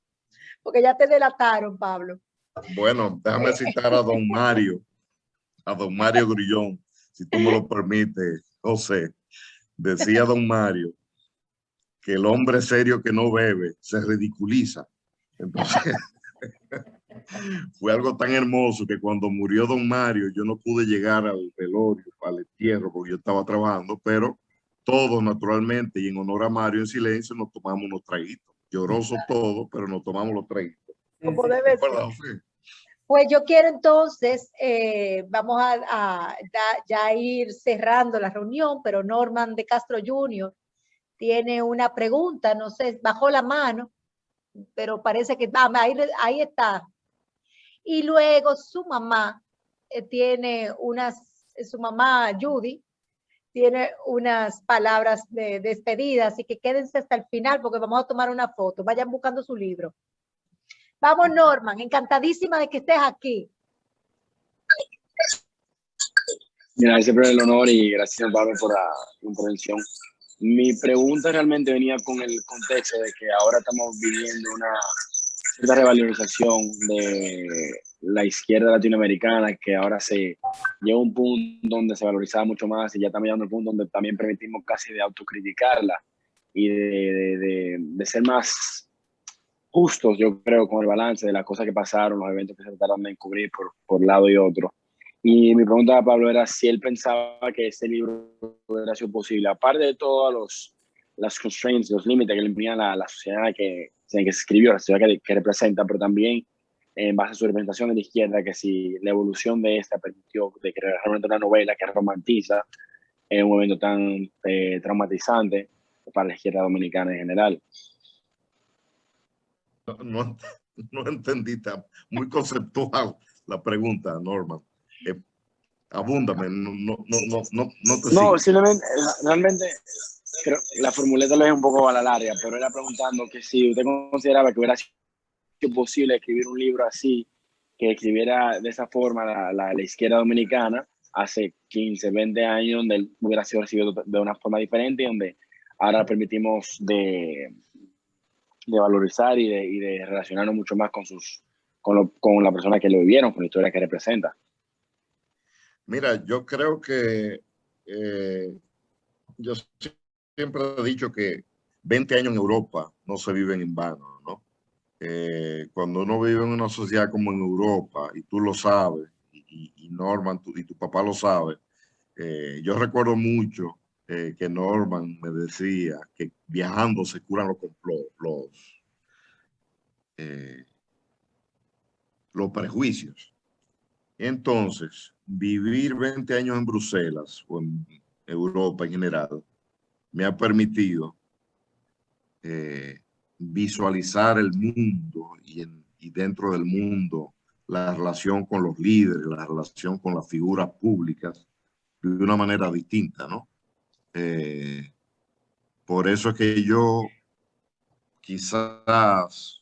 Porque ya te delataron, Pablo. Bueno, déjame citar a don Mario Grullón, si tú me lo permites, José. Decía don Mario que el hombre serio que no bebe se ridiculiza. Entonces, fue algo tan hermoso que cuando murió don Mario, yo no pude llegar al velorio, al entierro, porque yo estaba trabajando, pero todos naturalmente y en honor a Mario en silencio nos tomamos unos traguitos. Lloroso todo, pero nos tomamos los traguitos. Como debe ser. ¿Verdad, José? Pues yo quiero entonces, vamos a ya ir cerrando la reunión, pero Norman de Castro Jr. tiene una pregunta, no sé, bajó la mano, pero parece que ahí está. Y luego su mamá su mamá Judy, tiene unas palabras de despedida, así que quédense hasta el final porque vamos a tomar una foto. Vayan buscando su libro. Vamos, Norman, encantadísima de que estés aquí. Gracias por el honor y gracias, Pablo, por la intervención. Mi pregunta realmente venía con el contexto de que ahora estamos viviendo una cierta revalorización de la izquierda latinoamericana, que ahora se llega a un punto donde se valorizaba mucho más y ya estamos llegando a un punto donde también permitimos casi de autocriticarla y de ser más justos, yo creo, con el balance de las cosas que pasaron, los eventos que se trataron de encubrir por lado y otro. Y mi pregunta a Pablo era si él pensaba que este libro hubiera sido posible, aparte de todos los constraints, los límites que le imponían la sociedad que se escribió, la sociedad que representa, pero también en base a su representación de la izquierda, que si la evolución de esta permitió de que realmente una novela que romantiza un momento tan traumatizante para la izquierda dominicana en general. No entendí, está muy conceptual la pregunta, Norman. Abúndame, no te sigo. No, simplemente, realmente, creo, la formulé tal vez un poco a la larga, pero era preguntando que si usted consideraba que hubiera sido posible escribir un libro así, que escribiera de esa forma la izquierda dominicana hace 15, 20 años, donde hubiera sido recibido de una forma diferente y donde ahora permitimos de valorizar y de relacionarnos mucho más con la persona que lo vivieron, con la historia que representa. Mira, yo creo que yo siempre he dicho que 20 años en Europa no se viven en vano, ¿no? Cuando uno vive en una sociedad como en Europa, y tú lo sabes, y Norman y tu papá lo sabe, yo recuerdo mucho que Norman me decía que viajando se curan los prejuicios. Entonces, vivir 20 años en Bruselas o en Europa en general me ha permitido visualizar el mundo y dentro del mundo la relación con los líderes, la relación con las figuras públicas de una manera distinta, ¿no? Por eso es que yo quizás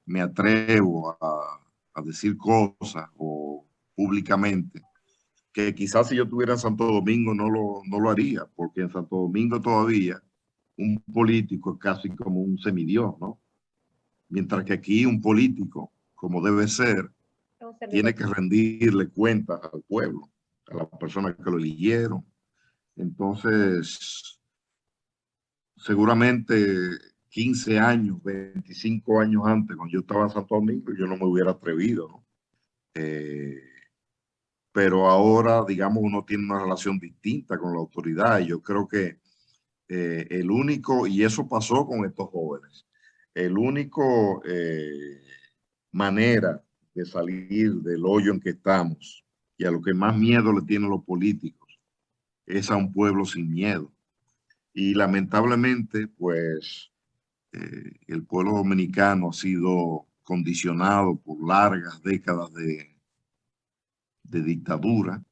me atrevo a decir cosas o públicamente que quizás si yo estuviera en Santo Domingo no lo haría, porque en Santo Domingo todavía un político es casi como un semidios, ¿no? Mientras que aquí un político, como debe ser, tiene que rendirle cuentas al pueblo, a las personas que lo eligieron. Entonces, seguramente 15 años, 25 años antes, cuando yo estaba en Santo Domingo, yo no me hubiera atrevido, ¿no? Pero ahora, digamos, uno tiene una relación distinta con la autoridad y yo creo que el único, y eso pasó con estos jóvenes, el único manera de salir del hoyo en que estamos y a lo que más miedo le tienen los políticos es a un pueblo sin miedo. Y lamentablemente, pues, el pueblo dominicano ha sido condicionado por largas décadas de dictadura,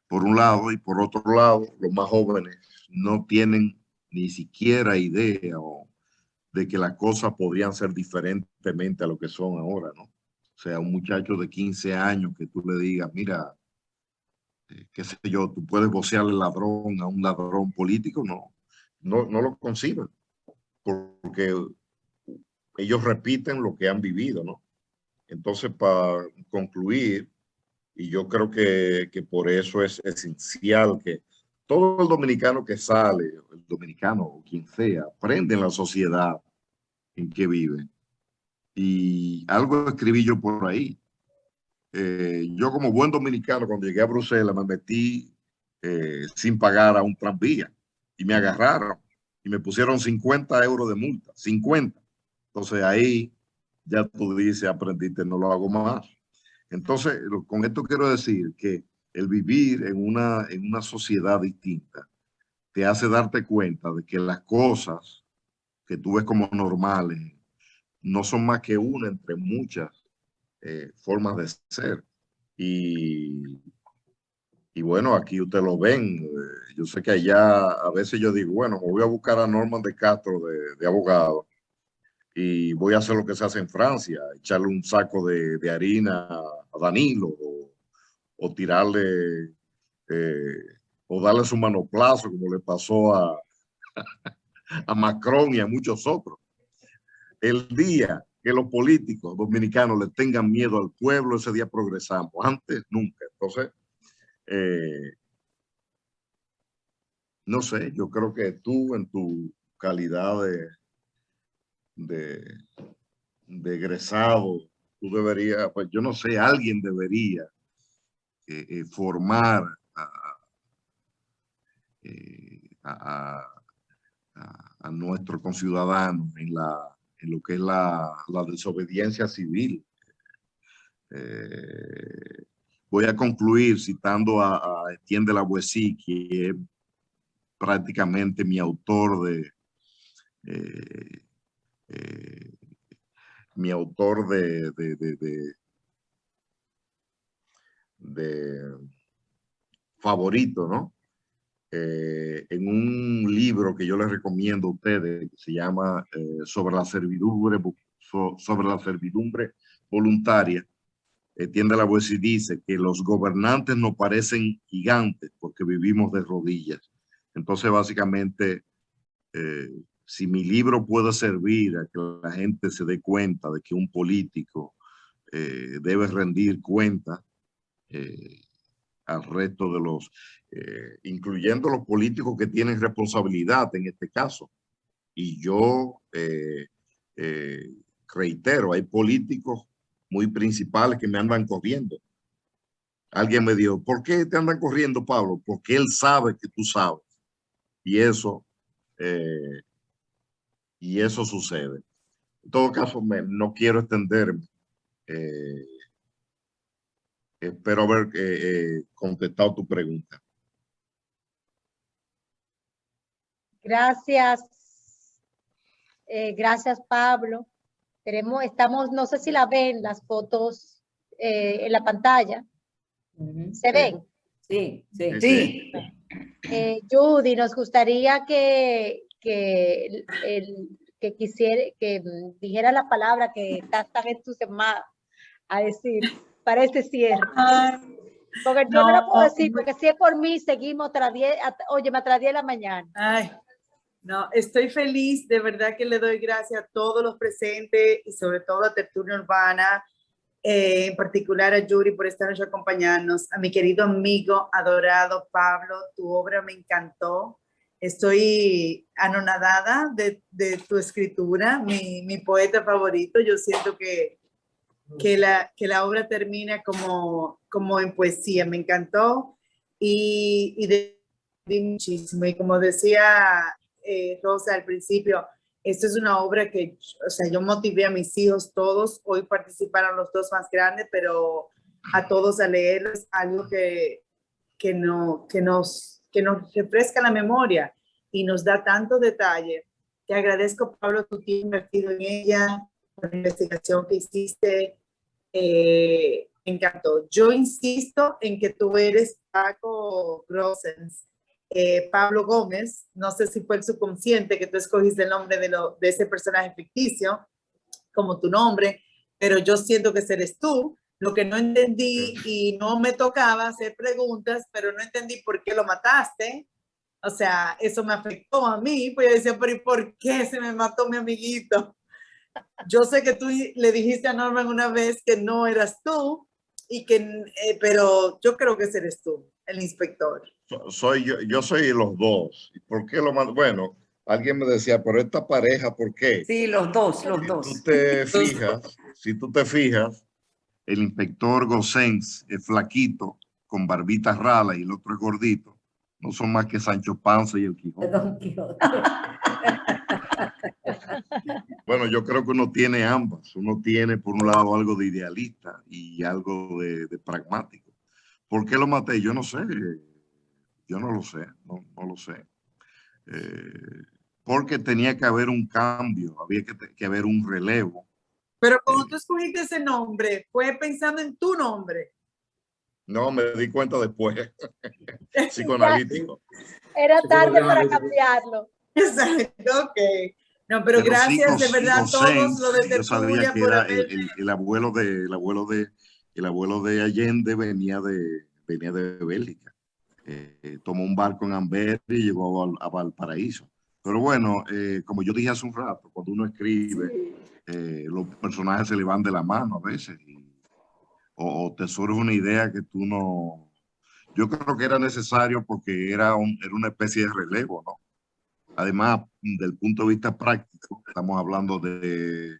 por un lado, y por otro lado, los más jóvenes no tienen ni siquiera idea de que las cosas podrían ser diferentemente a lo que son ahora, ¿no? O sea, un muchacho de 15 años que tú le digas, mira, qué sé yo, tú puedes vocearle ladrón a un ladrón político, no lo conciben, porque ellos repiten lo que han vivido, ¿no? Entonces, para concluir, y yo creo que por eso es esencial que todo el dominicano que sale, el dominicano o quien sea, aprende en la sociedad en que vive. Y algo escribí yo por ahí. Yo como buen dominicano, cuando llegué a Bruselas, me metí sin pagar a un tranvía y me agarraron y me pusieron 50 euros de multa, 50. Entonces ahí ya tú dices, aprendiste, no lo hago más. Entonces, con esto quiero decir que el vivir en una sociedad distinta te hace darte cuenta de que las cosas que tú ves como normales no son más que una entre muchas formas de ser. Y bueno, aquí ustedes lo ven. Yo sé que allá a veces yo digo, bueno, me voy a buscar a Norman de Castro de abogado y voy a hacer lo que se hace en Francia, echarle un saco de harina a Danilo o tirarle o darle su manoplazo como le pasó a Macron y a muchos otros. El día que los políticos dominicanos le tengan miedo al pueblo, ese día progresamos. Antes, nunca. Entonces, no sé, yo creo que tú en tu calidad de egresado, tú deberías, pues yo no sé, alguien debería formar a nuestros conciudadanos en lo que es la desobediencia civil. Voy a concluir citando a Etienne de la Boétie, que es prácticamente mi autor de favorito, ¿no? En un libro que yo les recomiendo a ustedes, que se llama sobre la servidumbre voluntaria, Etienne de la Boétie dice que los gobernantes nos parecen gigantes porque vivimos de rodillas. Entonces, básicamente, si mi libro puede servir a que la gente se dé cuenta de que un político debe rendir cuenta al resto de los, incluyendo los políticos que tienen responsabilidad en este caso. Y yo reitero, hay políticos muy principales que me andan corriendo. Alguien me dijo, ¿por qué te andan corriendo, Pablo? Porque él sabe que tú sabes. Y eso sucede. En todo caso, no quiero extenderme. Espero haber contestado tu pregunta. Gracias. Gracias, Pablo. Estamos, no sé si la ven, las fotos en la pantalla. ¿Se ven? Sí, sí. Sí. Judy, nos gustaría que dijera la palabra que estás tan entusiasmada a decir para este cierre. Porque yo no lo puedo decir, porque si es por mí, seguimos tras 10, oye, me tras 10 de la mañana. Ay, no, estoy feliz, de verdad que le doy gracias a todos los presentes y sobre todo a Tertulia Urbana, en particular a Yuri por esta noche acompañarnos, a mi querido amigo adorado Pablo, tu obra me encantó, estoy anonadada de tu escritura, mi poeta favorito, yo siento que la obra termina como en poesía, me encantó y de muchísimo, y como decía Rosa al principio, esto es una obra que, o sea, yo motivé a mis hijos todos, hoy participaron los dos más grandes, pero a todos a leerlos, algo que nos refresca la memoria y nos da tanto detalle. Te agradezco, Pablo, tu tiempo invertido en ella, por la investigación que hiciste. Me encantó. Yo insisto en que tú eres Paco Grossens. Pablo Gómez, no sé si fue el subconsciente que tú escogiste el nombre de ese personaje ficticio como tu nombre, pero yo siento que eres tú. Lo que no entendí y no me tocaba hacer preguntas, pero no entendí por qué lo mataste. O sea, eso me afectó a mí, pues yo decía, pero ¿y por qué se me mató mi amiguito? Yo sé que tú le dijiste a Norman una vez que no eras tú, y que, pero yo creo que eres tú, el inspector. Soy yo soy los dos. ¿Por qué lo mando? Bueno, alguien me decía, pero esta pareja, ¿por qué? Sí, los dos, los dos. Si tú te fijas, el inspector Gossens es flaquito, con barbita rala, y el otro es gordito. No son más que Sancho Panza y el Quijote. Don Quijote. Bueno, yo creo que uno tiene ambas. Uno tiene, por un lado, algo de idealista y algo de pragmático. ¿Por qué lo maté? Yo no sé. Yo no lo sé. No lo sé. Porque tenía que haber un cambio. Había que haber un relevo. Pero cuando tú escogiste ese nombre, ¿fue pensando en tu nombre? No, me di cuenta después. Psicoanalítico. Era tarde para cambiarlo. Exacto, ok. No, pero gracias de verdad a todos los de yo sabía Tertulia que por era haber... el abuelo de Allende venía de Bélgica. Tomó un barco en Amberes y llegó a Valparaíso. Pero bueno, como yo dije hace un rato, cuando uno escribe, los personajes se le van de la mano a veces o te surge una idea que tú no... Yo creo que era necesario porque era una especie de relevo, ¿no? Además, desde el punto de vista práctico, estamos hablando de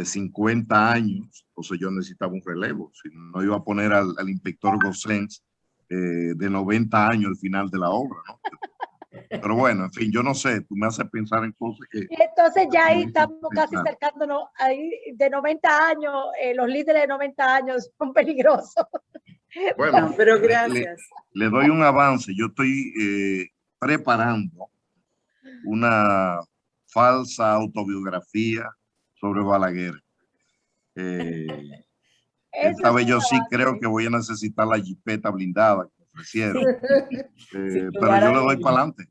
50 años, entonces yo necesitaba un relevo. Si no iba a poner al inspector Gossens de 90 años al final de la obra, ¿no? Pero bueno, en fin, yo no sé, tú me haces pensar en cosas que... Y entonces ya ahí estamos casi acercándonos, ahí de 90 años, los líderes de 90 años son peligrosos. Bueno, no, pero gracias. Le doy un avance. Yo estoy preparando una falsa autobiografía sobre Balaguer. Esta vez yo sí creo que voy a necesitar la jipeta blindada que me ofrecieron. Pero yo le doy para adelante.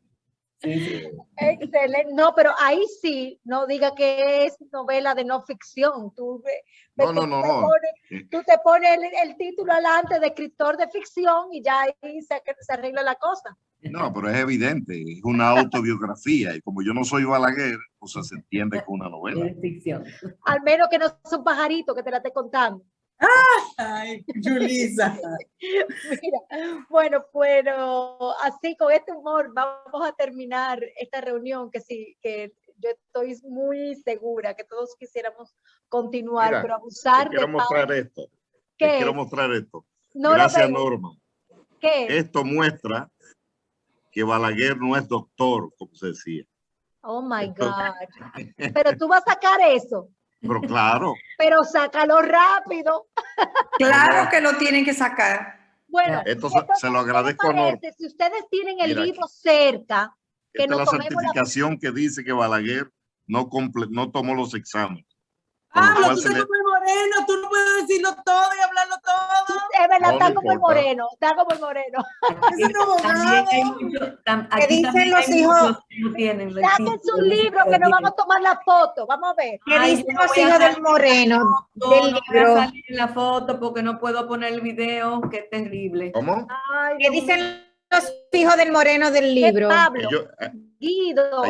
Excelente. No, pero ahí sí, no diga que es novela de no ficción. Tú te pones el título adelante de escritor de ficción y ya ahí se arregla la cosa. No, pero es evidente, es una autobiografía y como yo no soy Balaguer, pues se entiende que es una novela. Es ficción. Al menos que no es un pajarito que te la esté contando. Ay, Julissa. Mira, bueno, así con este humor vamos a terminar esta reunión que sí, que yo estoy muy segura que todos quisiéramos continuar, Mira, pero abusar quiero mostrar esto. Quiero mostrar esto. No gracias, Norma. ¿Qué? Esto muestra que Balaguer no es doctor, como se decía. Oh my God. Pero tú vas a sacar eso. Pero claro. Pero sácalo rápido. Claro que lo tienen que sacar. Bueno, esto se lo agradezco a Norma. Si ustedes tienen el libro cerca, que esta es la certificación que dice que Balaguer no tomó los exámenes. Tú estás como el Moreno, tú no puedes decirlo todo y hablarlo todo. Es verdad, está como el Moreno, está como el Moreno. También hay muchos, ¿Qué dicen los hijos? Saquen su libro que nos vamos a tomar la foto, vamos a ver. ¿Qué dicen los hijos del Moreno? No voy a salir en la foto porque no puedo poner el video, qué terrible. ¿Cómo? ¿Qué dicen los hijos del Moreno del libro? Guido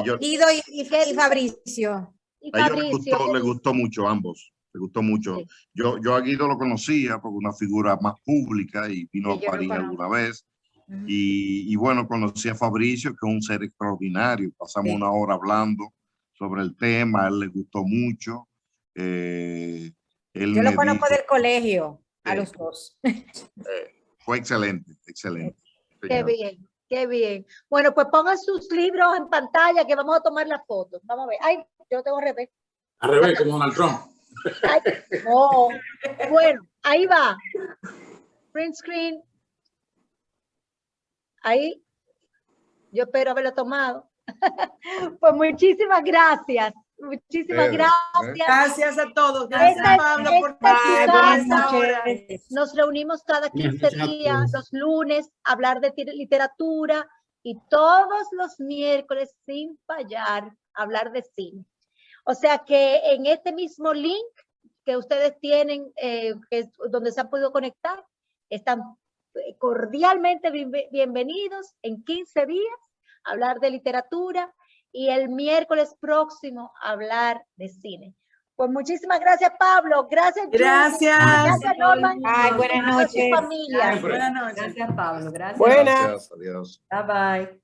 y Fabricio. A ellos les gustó mucho, ambos. Les gustó mucho. Sí. Yo a Guido lo conocía porque una figura más pública y vino a París alguna vez. Y bueno, conocí a Fabricio, que es un ser extraordinario. Pasamos una hora hablando sobre el tema, a él le gustó mucho. Yo lo conozco del colegio, a los dos. Fue excelente, excelente. Qué bien, qué bien. Bueno, pues pongan sus libros en pantalla que vamos a tomar las fotos. Vamos a ver. Ay, yo lo tengo al revés. Al revés, como Donald Trump. Ay, no. Bueno, ahí va. Print screen. Ahí. Yo espero haberlo tomado. Pues muchísimas gracias. Muchísimas gracias. Gracias a todos. Gracias, Pablo, por participar. Nos reunimos cada 15 días, los lunes, a hablar de literatura y todos los miércoles, sin fallar, hablar de cine. O sea que en este mismo link que ustedes tienen, que es donde se han podido conectar, están cordialmente bienvenidos en 15 días a hablar de literatura y el miércoles próximo hablar de cine. Pues muchísimas gracias, Pablo. Gracias, Judy. Gracias, Norman. Ay, buenas noches. Familia. Buenas noches. Gracias, Pablo. Gracias. Buenas. Gracias, adiós. Bye bye.